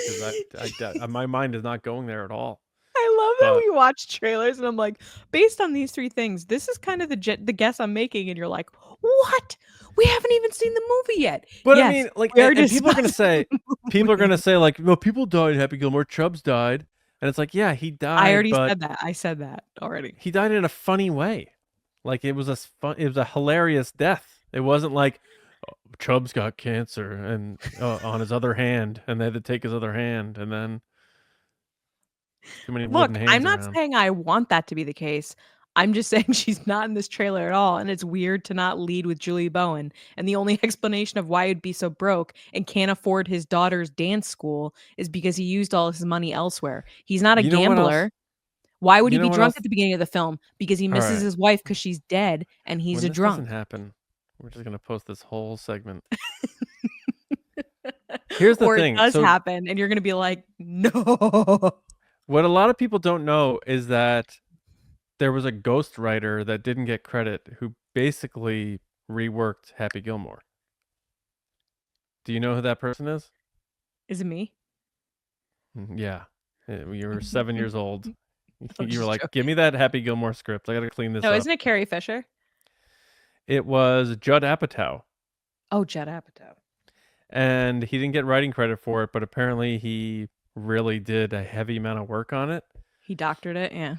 because my mind is not going there at all. I love that But- we watch trailers and I'm like, based on these three things, this is kind of the guess I'm making, and you're like, what? We haven't even seen the movie yet. But Yes, I mean, like, we are and people are gonna discussing say, like, no, people died in Happy Gilmore. Chubbs died, and it's like, yeah, he died. I already but said that. I said that already. he died in a funny way. Like it was a hilarious death. It wasn't like Chubbs got cancer and on his other hand, and they had to take his other hand, and then too many Look, wooden hands I'm not around. saying I want that to be the case. I'm just saying she's not in this trailer at all, and it's weird to not lead with Julie Bowen. And the only explanation of why he'd be so broke and can't afford his daughter's dance school is because he used all his money elsewhere. He's not a You know what else? gambler. Why would You he know be what drunk else? at the beginning of the film? Because he misses right. his wife because she's dead and he's When a this drunk. doesn't happen, we're just gonna post this whole segment. Here's the or thing, it does so- happen, and you're gonna be like, no. What a lot of people don't know is that there was a ghostwriter that didn't get credit who basically reworked Happy Gilmore. Do you know who that person is? Is it me? Yeah. You were 7 years old. I'm You just were like, joking. give me that Happy Gilmore script. I got to clean this No, up. isn't it Carrie Fisher? It was Judd Apatow. Oh, Judd Apatow. And he didn't get writing credit for it, but apparently he really did a heavy amount of work on it. He doctored it, yeah.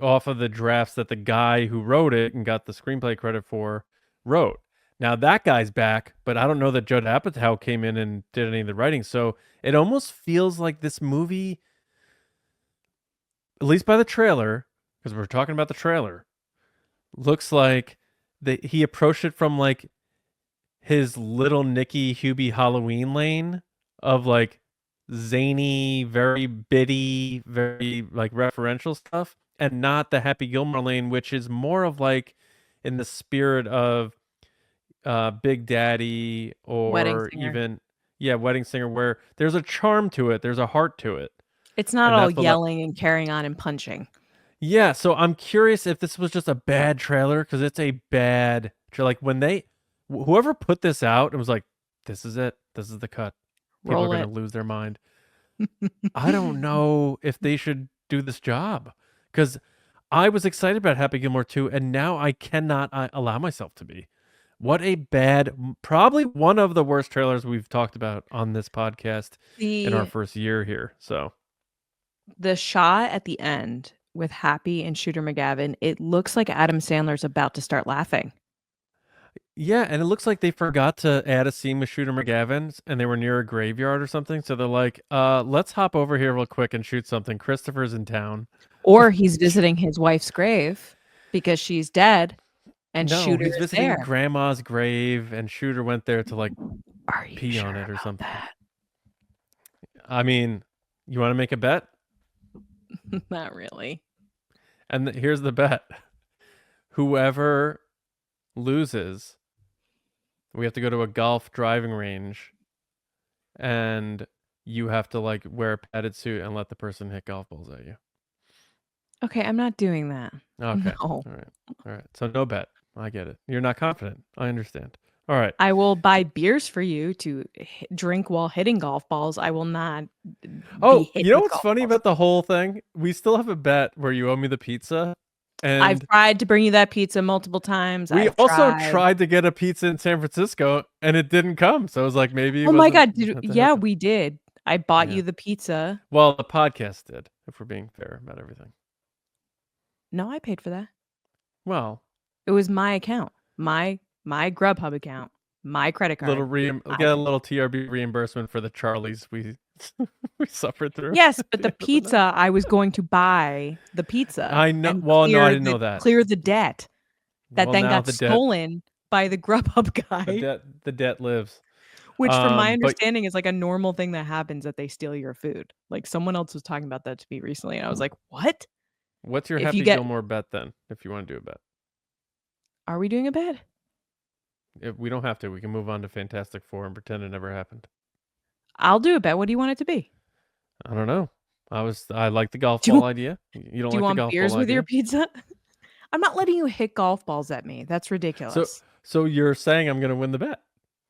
Off of the drafts that the guy who wrote it and got the screenplay credit for wrote. Now that guy's back, but I don't know that Judd Apatow came in and did any of the writing. So it almost feels like this movie, at least by the trailer, because we're talking about the trailer, looks like he approached it from like his Little Nicky Hubie Halloween lane of like zany, very bitty, very like referential stuff, and not the Happy Gilmore lane, which is more of like in the spirit of Big Daddy or even Wedding Singer, where there's a charm to it, there's a heart to it. It's not all yelling and carrying on and punching. Yeah, so I'm curious if this was just a bad trailer, because it's a bad trailer. Like when whoever put this out and was like, this is it, this is the cut, people are going to lose their mind. I don't know if they should do this job, because I was excited about Happy Gilmore 2, and now I cannot allow myself to be. What a bad, probably one of the worst trailers we've talked about on this podcast in our first year here. So the shot at the end with Happy and Shooter McGavin, it looks like Adam Sandler's about to start laughing. Yeah, and it looks like they forgot to add a scene with Shooter McGavin, and they were near a graveyard or something. So they're like, let's hop over here real quick and shoot something. Christopher's in town. Or he's visiting his wife's grave because she's dead, and Shooter's he's visiting there. Grandma's grave, and Shooter went there to like pee on it or something. That? I mean, you want to make a bet? Not really. And here's the bet. Whoever loses, we have to go to a golf driving range, and you have to like wear a padded suit and let the person hit golf balls at you. Okay, I'm not doing that. Okay. No. All right. So no bet. I get it. You're not confident. I understand. All right. I will buy beers for you to drink while hitting golf balls. I will not. Oh, you know what's funny about the whole thing? We still have a bet where you owe me the pizza. And I've tried to bring you that pizza multiple times. We also tried to get a pizza in San Francisco, and it didn't come. So I was like, maybe. Oh my God. Yeah, we did. I bought you the pizza. Well, the podcast did, if we're being fair about everything. No, I paid for that. Well, it was my account, my Grubhub account, my credit card. Get a little TRB reimbursement for the Charlies we suffered through. Yes, but the pizza, I was going to buy the pizza. I know. Well, no, I didn't know that. Clear the debt that then got stolen by the Grubhub guy. The debt lives. Which, from my understanding, is like a normal thing that happens, that they steal your food. Like someone else was talking about that to me recently, and I was like, "What? What's your Happy Gilmore bet then? If you want to do a bet, are we doing a bet? If we don't have to, we can move on to Fantastic Four and pretend it never happened. I'll do a bet. What do you want it to be? I don't know. I like the golf ball idea. You don't like the golf ball idea? Do you want beers with your pizza? I'm not letting you hit golf balls at me. That's ridiculous. So you're saying I'm going to win the bet?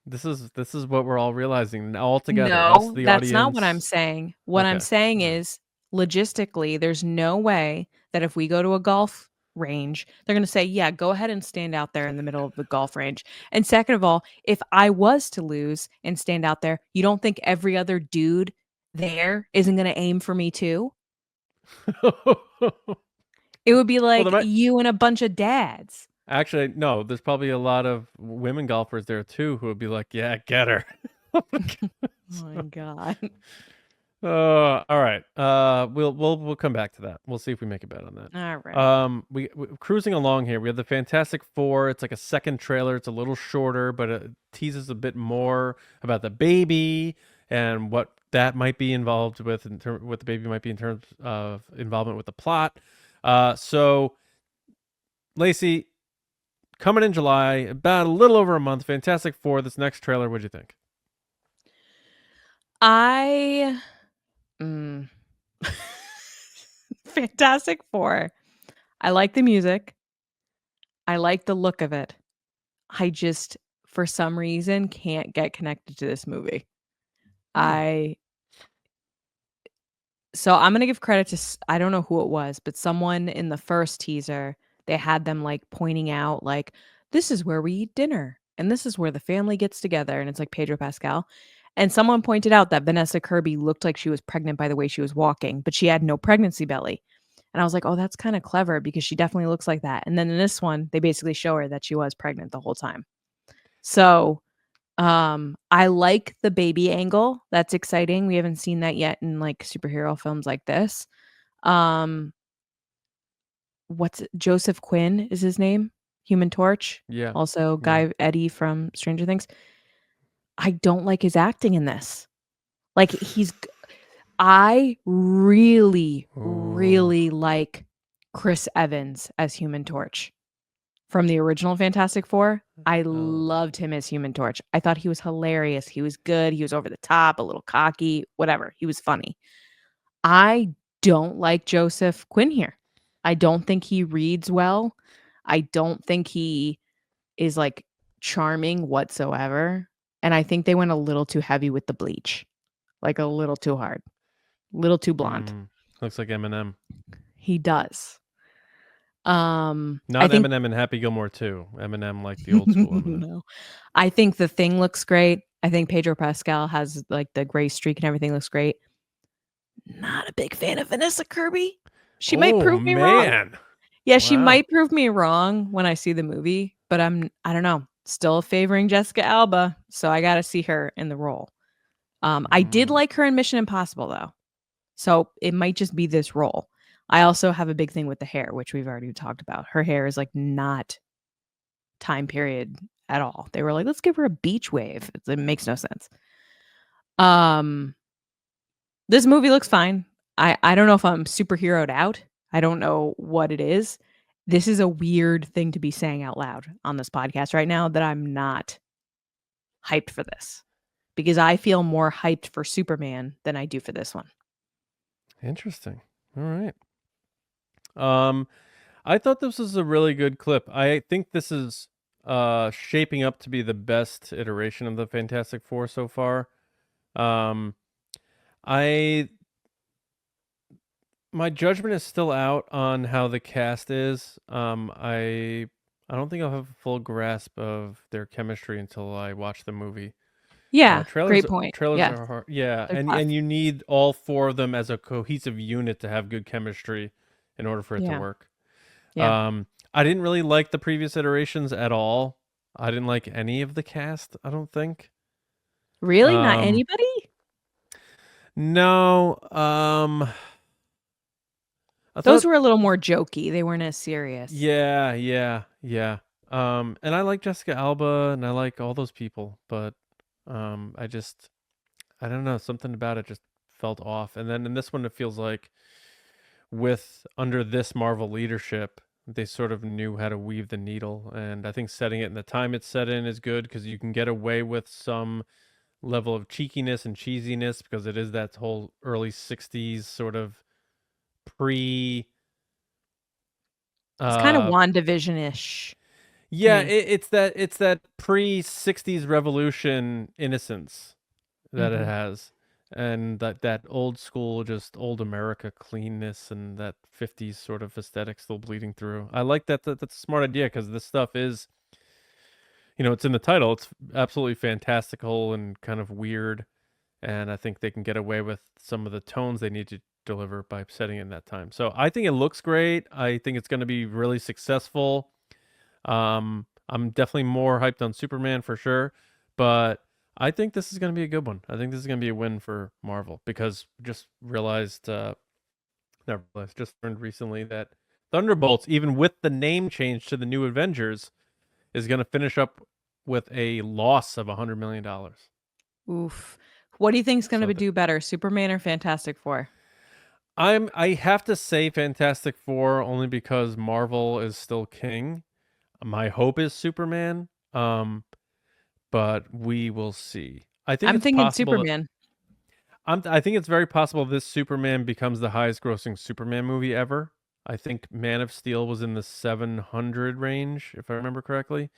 This is what we're all realizing all together. No, that's not what I'm saying. What I'm saying is, logistically, there's no way that if we go to a golf range, they're going to say, yeah, go ahead and stand out there in the middle of the golf range. And second of all, if I was to lose and stand out there, you don't think every other dude there isn't going to aim for me too? It would be like you and a bunch of dads. Actually, no, there's probably a lot of women golfers there too who would be like, yeah, get her. Oh my God. All right. We'll come back to that. We'll see if we make a bet on that. All right. We cruising along here. We have the Fantastic Four. It's like a second trailer. It's a little shorter, but it teases a bit more about the baby and what that might be involved with, what the baby might be in terms of involvement with the plot. So, Lacey, coming in July, about a little over a month. Fantastic Four. This next trailer. What'd you think? Fantastic Four. I like the music. I like the look of it. I just, for some reason, can't get connected to this movie. So I'm going to give credit to, I don't know who it was, but someone in the first teaser, they had them like pointing out like, this is where we eat dinner, and this is where the family gets together, and it's like Pedro Pascal. And someone pointed out that Vanessa Kirby looked like she was pregnant by the way she was walking, but she had no pregnancy belly. And I was like, oh, that's kind of clever because she definitely looks like that. And then in this one, they basically show her that she was pregnant the whole time. So I like the baby angle. That's exciting. We haven't seen that yet in like superhero films like this. What's it? Joseph Quinn is his name? Human Torch. Yeah. Also, Yeah. Guy Eddie from Stranger Things. I don't like his acting in this. Like I really, really like Chris Evans as Human Torch from the original Fantastic Four. I loved him as Human Torch. I thought he was hilarious. He was good. He was over the top, a little cocky, whatever. He was funny. I don't like Joseph Quinn here. I don't think he reads well. I don't think he is like charming whatsoever. And I think they went a little too heavy with the bleach, like a little too hard, a little too blonde. Looks like Eminem. He does. Not I think, Eminem and Happy Gilmore too. Eminem like the old school Eminem. No. I think The Thing looks great. I think Pedro Pascal has like the gray streak and everything looks great. Not a big fan of Vanessa Kirby. She might prove me wrong. Yeah, she might prove me wrong when I see the movie, but I don't know, still favoring Jessica Alba, so I got to see her in the role. I did like her in Mission Impossible though. So it might just be this role. I also have a big thing with the hair, which we've already talked about. Her hair is like not time period at all. They were like, let's give her a beach wave. It makes no sense. This movie looks fine. I don't know if I'm superheroed out. I don't know what it is. This is a weird thing to be saying out loud on this podcast right now that I'm not hyped for this because I feel more hyped for Superman than I do for this one. Interesting. All right. I thought this was a really good clip. I think this is shaping up to be the best iteration of the Fantastic Four so far. My judgment is still out on how the cast is. I don't think I'll have a full grasp of their chemistry until I watch the movie. Yeah, trailers, great point. Trailers Yeah. are hard. Yeah, They're tough. and you need all four of them as a cohesive unit to have good chemistry in order for it to work. Yeah. I didn't really like the previous iterations at all. I didn't like any of the cast, I don't think. Really? Not anybody? No. Those were a little more jokey. They weren't as serious. Yeah. And I like Jessica Alba and I like all those people, but I don't know, something about it just felt off. And then in this one it feels like under this Marvel leadership, they sort of knew how to weave the needle, and I think setting it in the time it's set in is good because you can get away with some level of cheekiness and cheesiness because it is that whole early 60s sort of pre It's kind of WandaVision-ish. Yeah, it's that pre-60s revolution innocence that it has. And that old school, just old America cleanness and that 50s sort of aesthetic still bleeding through. I like that. That's a smart idea because this stuff is, it's in the title. It's absolutely fantastical and kind of weird. And I think they can get away with some of the tones they need to deliver by setting it in that time. So I think it looks great. I think it's going to be really successful. I'm definitely more hyped on Superman for sure, but I think this is going to be a good one. I think this is going to be a win for Marvel because just just learned recently that Thunderbolts, even with the name change to the New Avengers, is going to finish up with a loss of $100 million. Oof. What do you think is going to do better, Superman or Fantastic Four? I have to say Fantastic Four only because Marvel is still king. My hope is Superman, but we will see. I'm thinking Superman. I think it's very possible this Superman becomes the highest grossing Superman movie ever. I think Man of Steel was in the 700 range, if I remember correctly.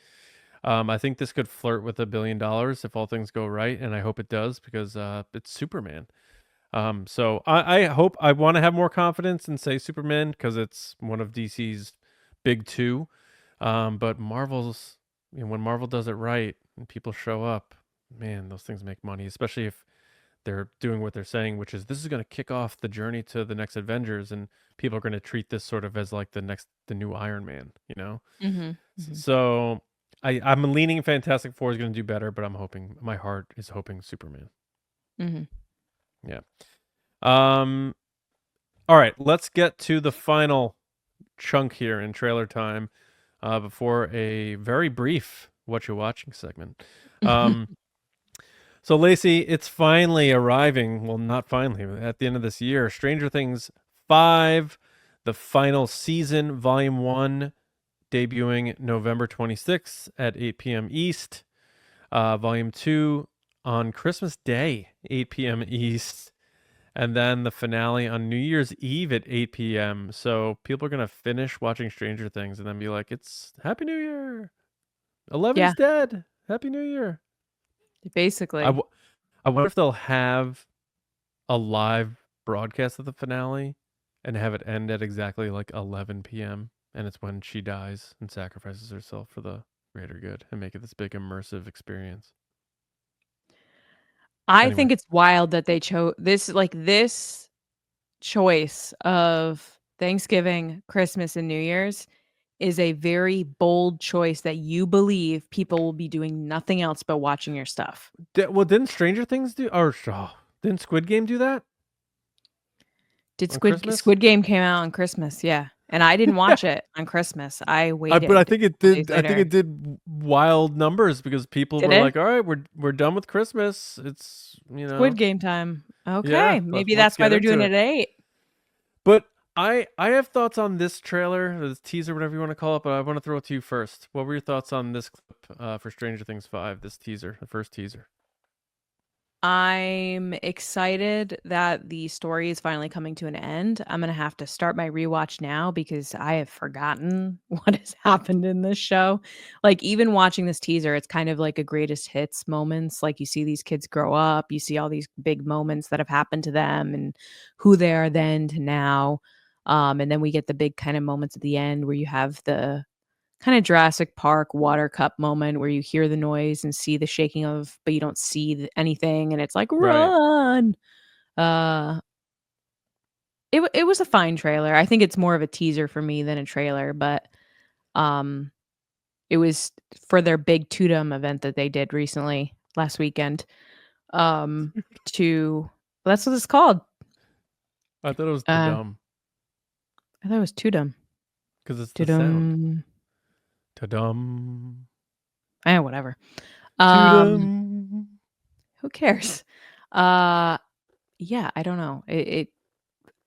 I think this could flirt with $1 billion if all things go right, and I hope it does because it's Superman. So I want to have more confidence and say Superman because it's one of DC's big two. But Marvel's when Marvel does it right and people show up, man, those things make money, especially if they're doing what they're saying, which is this is going to kick off the journey to the next Avengers, and people are going to treat this sort of as like the new Iron Man, So I'm leaning Fantastic Four is going to do better, but my heart is hoping Superman. Yeah. All right, let's get to the final chunk here in trailer time before a very brief what you're watching segment. So Lacey, it's finally arriving. Well, not finally, but at the end of this year. Stranger Things 5, the final season, Volume 1, debuting November 26th at 8 p.m. East. Volume 2 on Christmas Day, 8 p.m. East. And then the finale on New Year's Eve at 8 p.m. So people are going to finish watching Stranger Things and then be like, it's Happy New Year. 11's dead. Happy New Year. Basically. I wonder if they'll have a live broadcast of the finale and have it end at exactly like 11 p.m. And it's when she dies and sacrifices herself for the greater good and make it this big immersive experience. I think it's wild that they chose this choice of Thanksgiving, Christmas, and New Year's is a very bold choice that you believe people will be doing nothing else but watching your stuff. Didn't Stranger Things didn't Squid Game do that? Squid Game came out on Christmas, yeah. And I didn't watch it on Christmas. I waited. But I think it did. I think it did wild numbers because people were like, "All right, we're done with Christmas. It's Squid Game time." Okay, yeah, maybe that's why they're doing it at 8. But I have thoughts on this trailer, this teaser, whatever you want to call it. But I want to throw it to you first. What were your thoughts on this clip for Stranger Things 5? This teaser, the first teaser. I'm excited that the story is finally coming to an end. I'm going to have to start my rewatch now because I have forgotten what has happened in this show. Like, even watching this teaser, it's kind of like a greatest hits moments. Like, you see these kids grow up, you see all these big moments that have happened to them and who they are then to now. And then we get the big kind of moments at the end where you have the kind of Jurassic Park water cup moment where you hear the noise and see the shaking of, but you don't see anything, and it's like run. Right. It was a fine trailer. I think it's more of a teaser for me than a trailer, but it was for their big Tudum event that they did recently last weekend. That's what it's called. I thought it was Tudum. I thought it was Tudum because it's the sound. Ta-dum. Whatever. Who cares? Yeah, I don't know.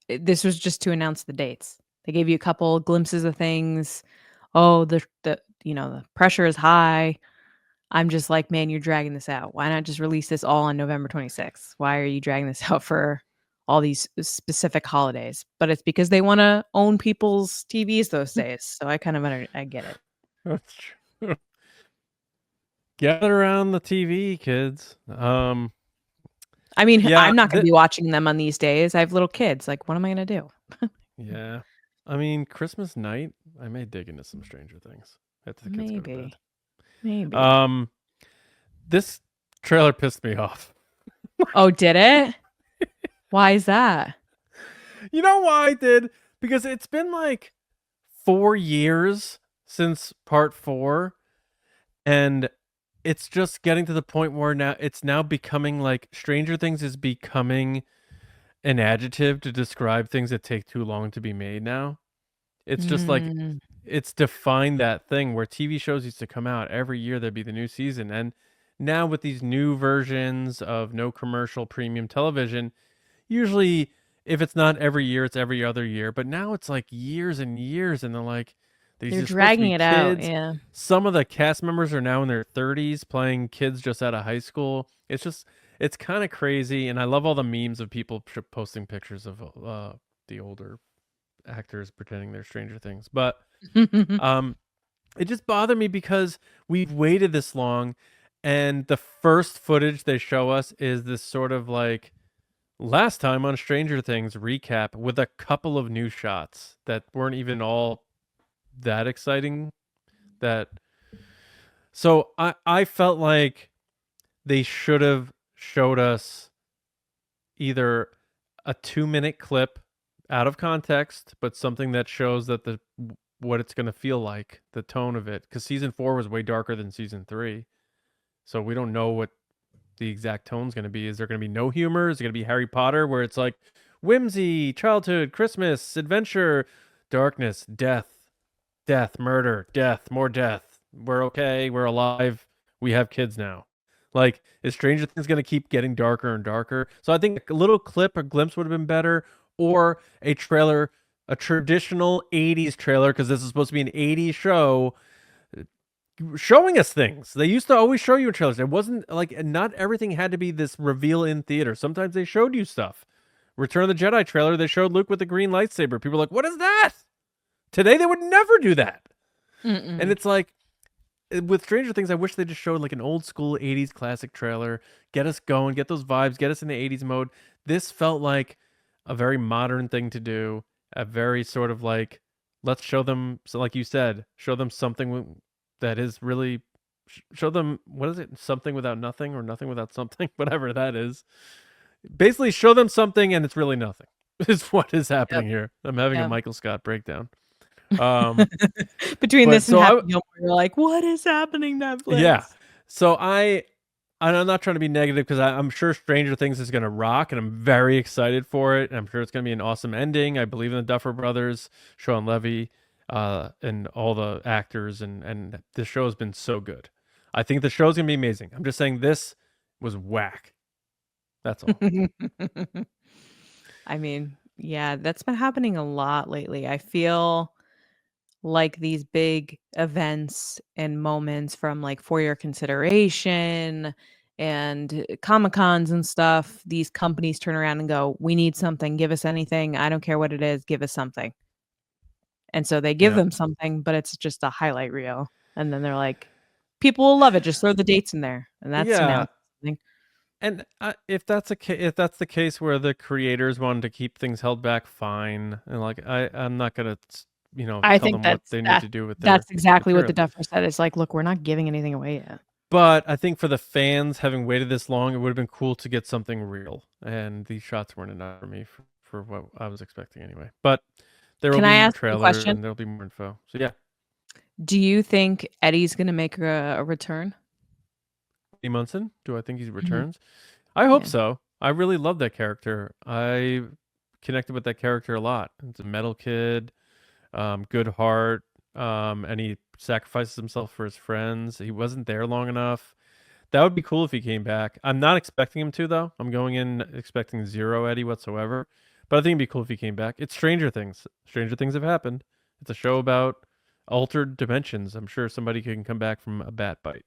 This was just to announce the dates. They gave you a couple glimpses of things. Oh, the pressure is high. I'm just like, man, you're dragging this out. Why not just release this all on November 26th? Why are you dragging this out for all these specific holidays? But it's because they want to own people's TVs those days. So I kind of I get it. That's true. Gather around the TV, kids. I mean, yeah, I'm not going to be watching them on these days. I have little kids. Like, what am I going to do? Yeah. I mean, Christmas night, I may dig into some Stranger Things. After the kids go to bed. Maybe. This trailer pissed me off. Oh, did it? Why is that? You know why I did? Because it's been like 4 years since part 4, and it's just getting to the point where now it's becoming like Stranger Things is becoming an adjective to describe things that take too long to be made now. It's just like it's defined that thing where TV shows used to come out every year, there'd be the new season, and now with these new versions of no commercial premium television, usually if it's not every year, it's every other year, but now it's like years and years, and they're like they're dragging it out. Yeah. Some of the cast members are now in their 30s playing kids just out of high school. It's kind of crazy. And I love all the memes of people posting pictures of the older actors pretending they're Stranger Things. But it just bothered me because we've waited this long. And the first footage they show us is this sort of like last time on Stranger Things recap with a couple of new shots that weren't even all that exciting, that So I felt like they should have showed us either a 2-minute clip out of context, but something that shows that what it's going to feel like, the tone of it, because season 4 was way darker than season 3, so we don't know what the exact tone's going to be. Is there going to be no humor? Is it going to be Harry Potter, where it's like whimsy, childhood, Christmas, adventure, darkness, death, murder, death, more death? We're okay. We're alive. We have kids now. Like, is Stranger Things going to keep getting darker and darker? So I think a little clip or glimpse would have been better, or a trailer, a traditional 80s trailer, because this is supposed to be an 80s show, showing us things. They used to always show you in trailers. It wasn't like, not everything had to be this reveal in theater. Sometimes they showed you stuff. Return of the Jedi trailer, they showed Luke with the green lightsaber. People were like, what is that? Today they would never do that. And it's like, with Stranger Things, I wish they just showed like an old school 80s classic trailer, get us going, get those vibes, get us in the 80s mode. This felt like a very modern thing to do, a very sort of like, let's show them, so like you said, show them something that is really, show them, what is it? Something without nothing, or nothing without something, whatever that is. Basically show them something and it's really nothing is what is happening here. I'm having a Michael Scott breakdown. Between this and Happy Gilmore, you're like, what is happening, Netflix? Yeah. So I'm not trying to be negative, because I'm sure Stranger Things is going to rock, and I'm very excited for it. And I'm sure it's going to be an awesome ending. I believe in the Duffer Brothers, Sean Levy, and all the actors, and the show has been so good. I think the show's going to be amazing. I'm just saying this was whack. That's all. I mean, yeah, that's been happening a lot lately. I feel like these big events and moments from like For Your Consideration and Comic-Cons and stuff, these companies turn around and go, we need something, give us anything. I don't care what it is, give us something. And so they give them something, but it's just a highlight reel. And then they're like, people will love it. Just throw the dates in there. And that's something. And if that's the case where the creators wanted to keep things held back, fine. And like, I'm not gonna, I tell think them what they need to do with their that's exactly what the material. Duffer said. It's like, look, we're not giving anything away yet. But I think for the fans, having waited this long, it would have been cool to get something real. And these shots weren't enough for me for what I was expecting anyway. But there will Can be I more ask you a trailers, question? and there'll be more info. So yeah. Do you think Eddie's going to make a return? Eddie Munson? Do I think he returns? I hope so. I really love that character. I connected with that character a lot. It's a metal kid, good heart, and he sacrifices himself for his friends. He wasn't there long enough. That would be cool if he came back. I'm not expecting him to, though. I'm going in expecting zero Eddie whatsoever. But I think it'd be cool if he came back. It's Stranger Things. Stranger Things have happened. It's a show about altered dimensions. I'm sure somebody can come back from a bat bite.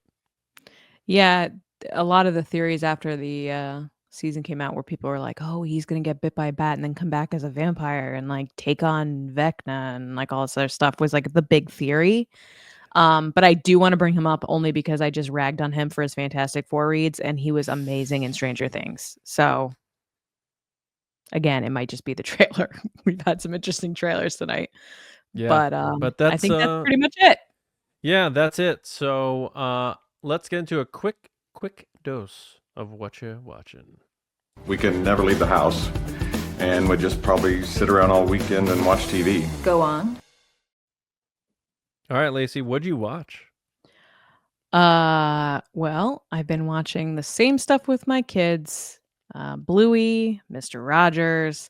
Yeah, a lot of the theories after the season came out where people were like, oh, he's going to get bit by a bat and then come back as a vampire and like take on Vecna and like all this other stuff was like the big theory. But I do want to bring him up only because I just ragged on him for his Fantastic Four reads and he was amazing in Stranger Things. So again, it might just be the trailer. We've had some interesting trailers tonight. Yeah, But I think that's pretty much it. Yeah, that's it. So let's get into a quick dose of what you're watching. We can never leave the house, and we'd just probably sit around all weekend and watch TV. Go on. All right, Lacey, what'd you watch? Well, I've been watching the same stuff with my kids. Bluey, Mr. Rogers.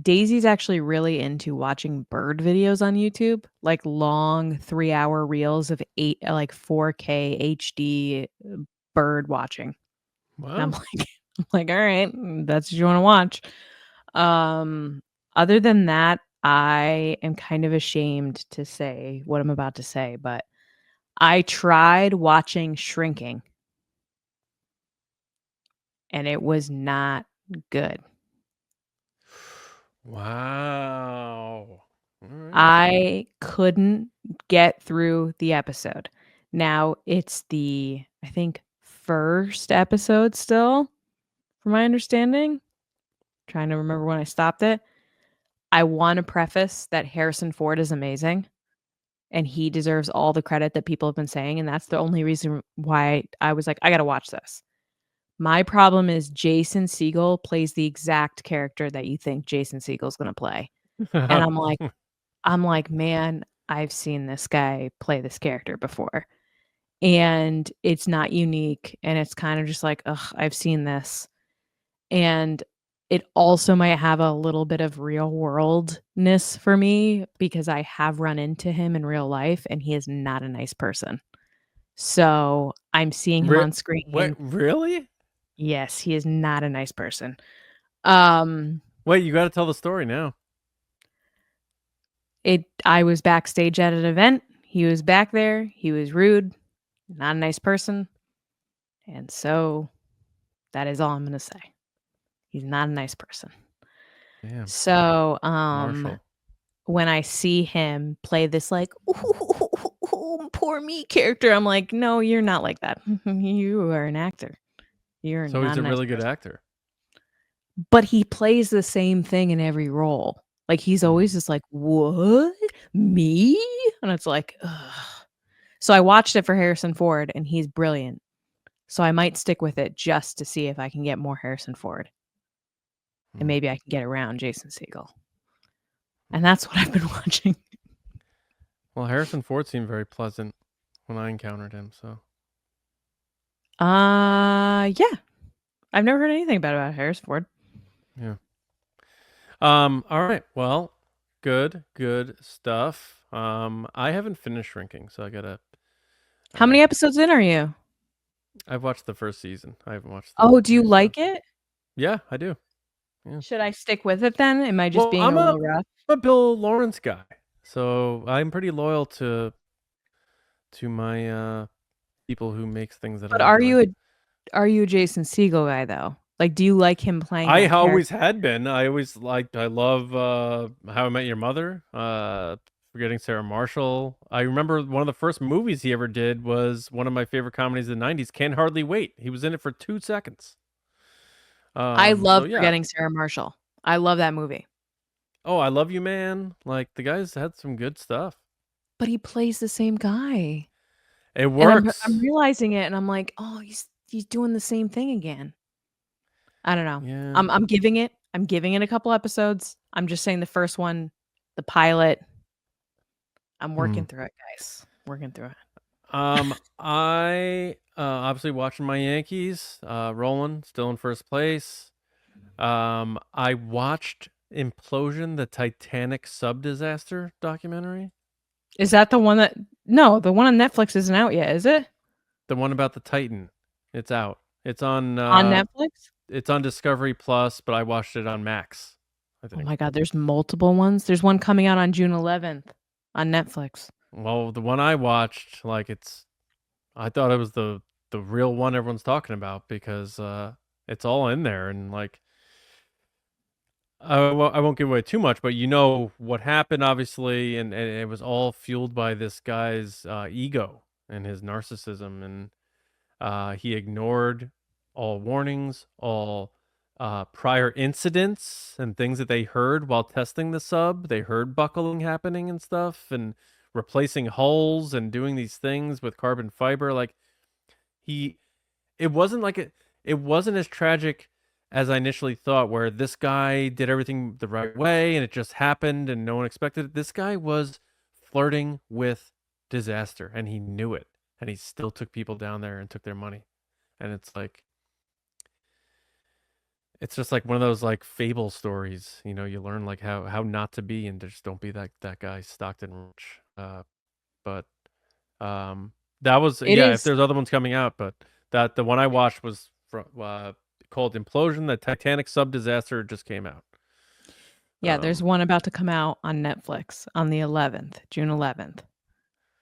Daisy's actually really into watching bird videos on YouTube, like long 3-hour reels of 4K HD bird watching. Wow. And I'm like, all right, that's what you want to watch. Other than that, I am kind of ashamed to say what I'm about to say, but I tried watching Shrinking, and it was not good. Wow. Right. I couldn't get through the episode. Now it's the, I think, first episode still, from my understanding. Trying to remember when I stopped it. I want to preface that Harrison Ford is amazing. and he deserves all the credit that people have been saying, and that's the only reason why I was like, I gotta watch this. My problem is Jason Segel plays the exact character that you think Jason Segel's gonna play. And I'm like, man, I've seen this guy play this character before. And it's not unique. And it's kind of just like, ugh, I've seen this. And it also might have a little bit of real worldness for me because I have run into him in real life and he is not a nice person. So I'm seeing him on screen. Wait, really? Yes, he is not a nice person. Wait, you got to tell the story now. I was backstage at an event. He was back there. He was rude, not a nice person. And so that is all I'm going to say. He's not a nice person. Damn. So, Marshall. when I see him play this like, ooh, poor me character, I'm like, no, you're not like that. You are an actor. You're So not he's a nice really good person. actor. But he plays the same thing in every role. Like he's always just like, what? Me? And it's like, ugh. So I watched it for Harrison Ford and he's brilliant. So I might stick with it just to see if I can get more Harrison Ford. And maybe I can get around Jason Segel. And that's what I've been watching. Well, Harrison Ford seemed very pleasant when I encountered him, so. Yeah. I've never heard anything about Harrison Ford. Yeah. All right. Well, good stuff. I haven't finished Shrinking, so I gotta. How many episodes in are you? I've watched the first season. I haven't watched. Oh, do you like it? Yeah, I do. Yeah. Should I stick with it then? Am I just being I'm a little rough? I'm a Bill Lawrence guy, so I'm pretty loyal to my people who makes things that. But I enjoy. are you a Jason Segel guy though? Like, do you like him playing? I always had been. I love How I Met Your Mother. Forgetting Sarah Marshall. I remember one of the first movies he ever did was one of my favorite comedies of the 90s, Can't Hardly Wait. He was in it for 2 seconds. I love so, yeah. Forgetting Sarah Marshall. I love that movie. Oh, I Love You, Man. Like, the guy's had some good stuff. But he plays the same guy. It works. And I'm realizing it, and I'm like, oh, he's doing the same thing again. I don't know. Yeah. I'm giving it a couple episodes. I'm just saying the first one, the pilot. I'm working through it, guys. Working through it. I obviously watching my Yankees, rolling, still in first place. I watched Implosion, the Titanic sub disaster documentary. Is that the one that? No, the one on Netflix isn't out yet, is it? The one about the Titan. It's out. It's on Netflix. It's on Discovery Plus, but I watched it on Max. I think. Oh my God, there's multiple ones. There's one coming out on June 11th on Netflix. Well, the one I watched, like I thought it was the real one everyone's talking about because it's all in there and like I won't give away too much, but you know what happened, obviously, and it was all fueled by this guy's ego and his narcissism, and he ignored all warnings, all prior incidents and things that they heard while testing the sub. They heard buckling happening and stuff, and replacing hulls and doing these things with carbon fiber. Like it wasn't as tragic as I initially thought, where this guy did everything the right way and it just happened and no one expected it. This guy was flirting with disaster and he knew it, and he still took people down there and took their money. And it's just like one of those like fable stories, you know, you learn like how not to be, and just don't be that guy Stockton Rich. But that was if there's other ones coming out, but the one I watched was called Implosion, the Titanic sub disaster, just came out. Yeah, there's one about to come out on Netflix on the 11th, June 11th,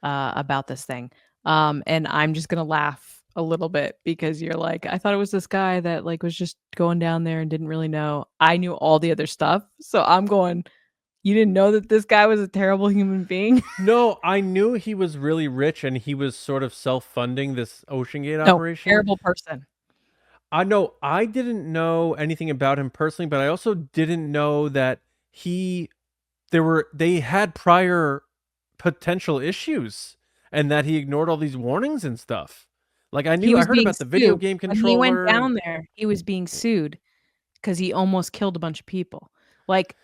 about this thing. And I'm just gonna laugh a little bit because you're like, I thought it was this guy that like was just going down there and didn't really know. I knew all the other stuff, so I'm going, you didn't know that this guy was a terrible human being? No, I knew he was really rich and he was sort of self-funding this OceanGate operation. Terrible person. I know. I didn't know anything about him personally, but I also didn't know that they had prior potential issues and that he ignored all these warnings and stuff. Like I He was heard being about the video sued. game When he went controller. down there, he was being sued because he almost killed a bunch of people. Like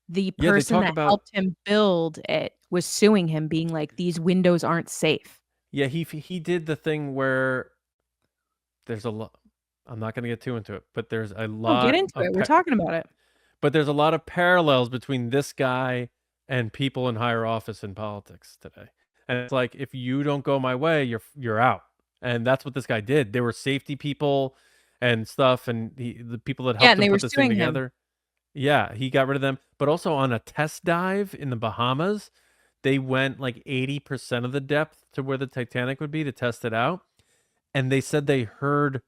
the Yeah, they person talk that about helped him build it was suing him, being like, these windows aren't safe. yeah, he did the thing where there's a lot. I'm not going to get too into it, but there's a Oh, get lot into of it. We're talking about it. but there's a lot of parallels between this guy and people in higher office in politics today. And it's like, if you don't go my way, you're out. And that's what this guy did. There were safety people and stuff, and the people that Yeah, helped and him they were put this thing suing him. together. Yeah, he got rid of them. But also on a test dive in the Bahamas, they went like 80% of the depth to where the Titanic would be to test it out. And they said they heard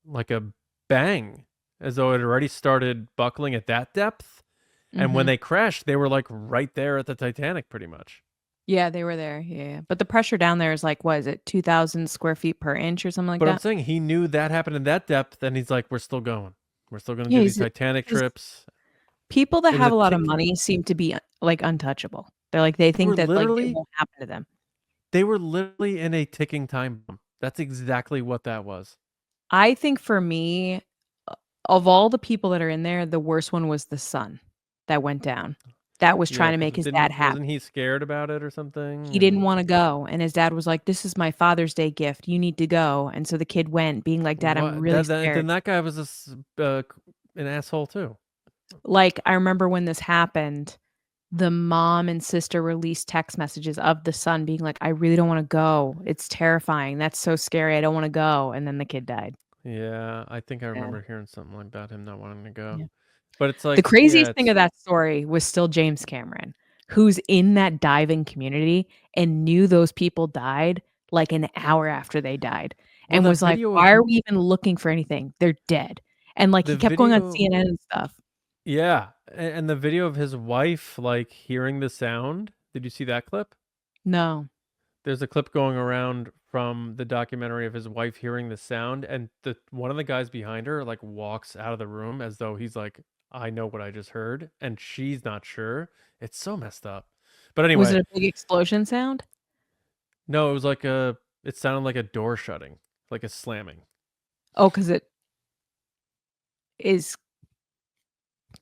like a bang as though it had already started buckling at that depth. And when Mhm. they crashed, they were like right there at the Titanic pretty much. Yeah, they were there. Yeah. But the pressure down there is like, what is it, 2,000 square feet per inch or something like But I'm that? saying he knew that happened in that depth, and he's like, we're still going. We're still going to Yeah, do these he's Titanic 'cause trips. people that It was have a a lot of tick. money seem to be like untouchable. They're like, they They were think that like it literally won't happen to them. they were literally in a ticking time bomb. That's exactly what that was. I think for me, of all the people that are in there, the worst one was the son that went down. That was Yeah, trying to because make his dad wasn't happy. he scared about it or something? He didn't And wanna go, and his dad was like, "This is my Father's Day gift. You need to go." And so the kid went, being like, "Dad, I'm what? really Then scared." that guy was an asshole too. Like, I remember when this happened, the mom and sister released text messages of the son being like, "I really don't wanna go. It's terrifying. That's so scary. I don't wanna go." And then the kid died. Yeah, I think I Yeah. remember hearing something like about him not wanting to go. Yeah. But it's The like, yeah, craziest thing it's of that story was still James Cameron, who's in that diving community and knew those people died like an hour after they died well, and the was like, video "Why of are we even looking for anything? They're dead." And, like, the he kept going on video CNN and stuff. yeah, and the video of his wife like hearing the sound. Did you see that clip? No. There's a clip going around from the documentary of his wife hearing the sound, and the one of the guys behind her like walks out of the room as though he's like, I know what I just heard, and she's not sure. It's so messed up. But Was anyway, it a big explosion sound? no, it was like it sounded like a door shutting, like a slamming. Oh, 'cause it is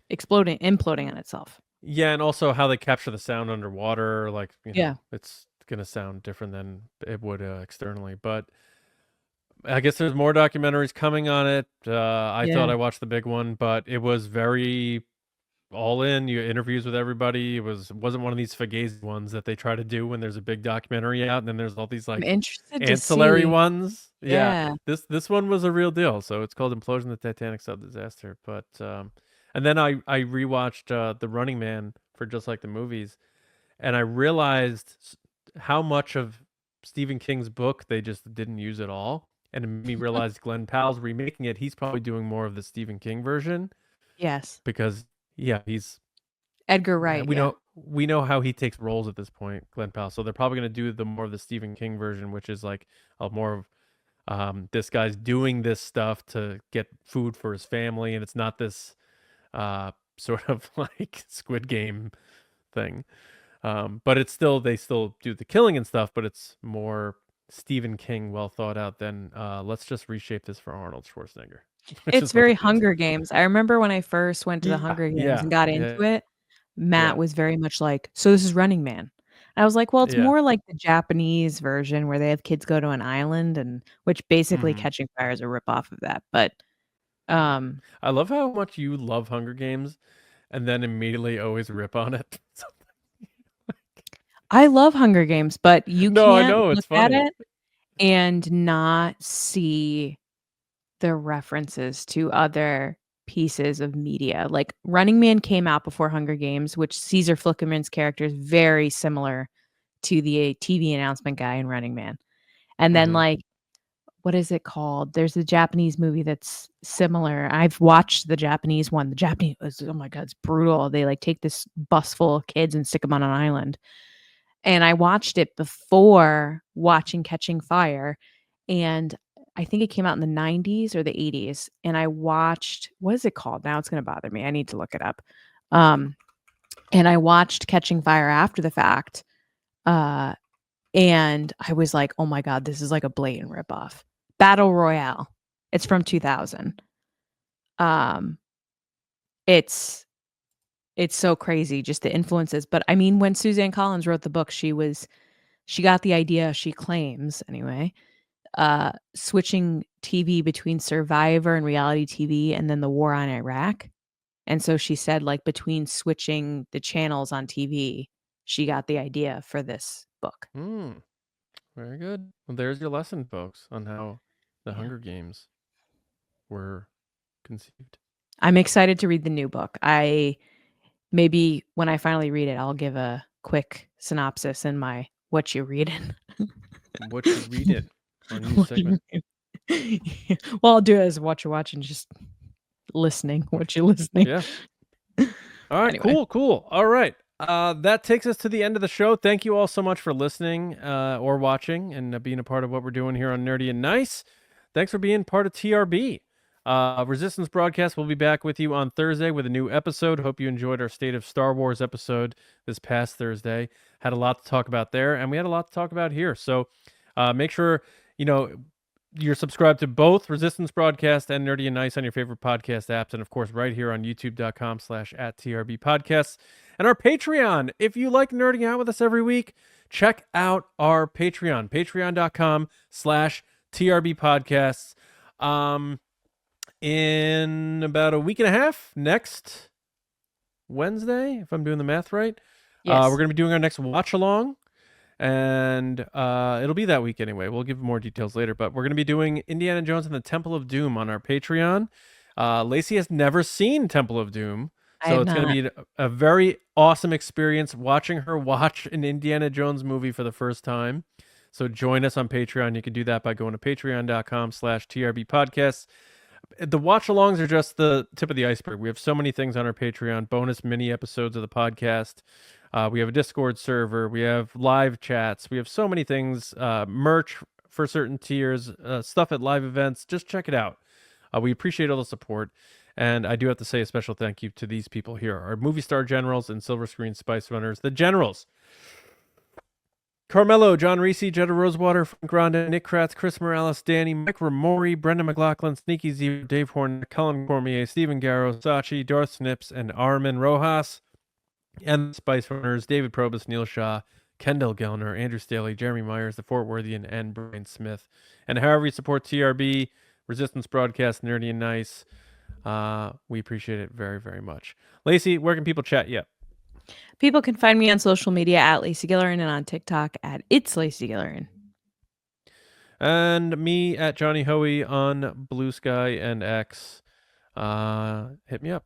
imploding on itself. Yeah, and also how they capture the sound underwater, like, Yeah. it's gonna sound different than it would externally. But I guess there's more documentaries coming on it. I thought Yeah. I watched the big one, but it was very all in. You interviews with everybody. Wasn't one of these fugazi ones that they try to do when there's a big documentary out, and then there's all these I'm like interested to ancillary see. ones. Yeah, Yeah. this one was a real deal. So it's called Implosion: The Titanic Sub Disaster. But and then I rewatched The Running Man for Just Like the Movies, and I realized how much of Stephen King's book they just didn't use at all. And it made me realize Glenn Powell's remaking it. He's probably doing more of the Stephen King version Yes. because, yeah, he's Edgar Wright, we yeah. know how he takes roles at this point, Glenn Powell. So they're probably going to do the more of the Stephen King version, which is like more of this guy's doing this stuff to get food for his family, and it's not this sort of like Squid Game thing. But it's still they still do the killing and stuff, but it's more Stephen King, well thought out than let's just reshape this for Arnold Schwarzenegger. Which It's is what very they did. Hunger Games. I remember when I first went to the Yeah, Hunger Games yeah, and got yeah, into it, Matt yeah, was very much like, "So this is Running Man." I was like, "Well, it's yeah. more like the Japanese version where they have kids go to an island and which basically hmm Catching Fire is a ripoff of that." But, um, I love how much you love Hunger Games, and then immediately always rip on it. I love Hunger Games, but you No, I can't know look it's at funny. it and not see the references to other pieces of media. Like Running Man came out before Hunger Games, which Caesar Flickerman's character is very similar to the TV announcement guy in Running Man. And then hmm like what is it called? There's a Japanese movie that's similar. I've watched the Japanese one. The Japanese oh my god, it's brutal. They like take this bus full of kids and stick them on an island. And I watched it before watching Catching Fire, and I think it came out in the 90s or the 80s, and I watched what is it called? Now it's gonna bother me, I need to look it up. And I watched Catching Fire after the fact, And I was like, oh my God, this is like a blatant ripoff. Battle Royale. It's from 2000. It's so crazy, just the influences. But I mean, when Suzanne Collins wrote the book, she got the idea, she claims anyway, switching TV between Survivor and reality TV and then the war on Iraq. And so she said, like, between switching the channels on TV, she got the idea for this book. Very good. Well, there's your lesson, folks, on how the Yeah. Hunger Games were conceived. I'm excited to read the new book. Maybe when I finally read it, I'll give a quick synopsis in my What You Readin'. What you read it? Our new segment. Well, I'll do it as what you're watching, just listening. What you listening? Yeah. All right. Anyway. Cool. All right. That takes us to the end of the show. Thank you all so much for listening or watching and being a part of what we're doing here on Nerdy and Nice. Thanks for being part of TRB. Resistance Broadcast will be back with you on Thursday with a new episode. Hope you enjoyed our State of Star Wars episode this past Thursday. Had a lot to talk about there, and we had a lot to talk about here. So make sure, you're subscribed to both Resistance Broadcast and Nerdy and Nice on your favorite podcast apps, and of course right here on youtube.com/@TRB Podcasts. And our Patreon. If you like nerding out with us every week, check out our Patreon, patreon.com/TRB Podcasts. In about a week and a half, next Wednesday, if I'm doing the math right, Yes. we're going to be doing our next watch along. And it'll be that week anyway. We'll give more details later, but we're going to be doing Indiana Jones and the Temple of Doom on our Patreon. Lacey has never seen Temple of Doom, so it's going to be a very awesome experience watching her watch an Indiana Jones movie for the first time. So join us on Patreon. You can do that by going to patreon.com/TRB Podcasts. The watch-alongs are just the tip of the iceberg. We have so many things on our Patreon, bonus mini episodes of the podcast. We have a Discord server. We have live chats. We have so many things, merch for certain tiers, stuff at live events. Just check it out. We appreciate all the support. And I do have to say a special thank you to these people here, our movie star generals and silver screen spice runners, the generals. Carmelo, John Risi, Jetta Rosewater, Frank Grande, Nick Kratz, Chris Morales, Danny, Mike Ramori, Brendan McLaughlin, Sneaky Zero, Dave Horn, Cullen Cormier, Stephen Garrow, Sachi, Darth Snips, and Armin Rojas. And the Spice Runners, David Probus, Neil Shah, Kendall Gilner, Andrew Staley, Jeremy Myers, TheFortWorthian, and Brian Smith. And however you support TRB, Resistance Broadcast, Nerdy and Nice, we appreciate it very, very much. Lacey, where can people chat you up? People can find me on social media at Lacey Gilleran and on TikTok at It's Lacey Gilleran. And me at Johnny Hoey on Blue Sky and X. Hit me up.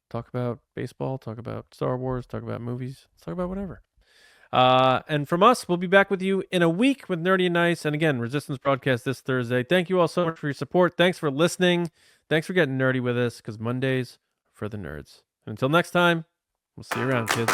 Talk about baseball, talk about Star Wars, talk about movies, let's talk about whatever. And from us, we'll be back with you in a week with Nerdy and Nice. And again, Resistance Broadcast this Thursday. Thank you all so much for your support. Thanks for listening. Thanks for getting nerdy with us, because Mondays are for the nerds. And until next time, we'll see you around, kids.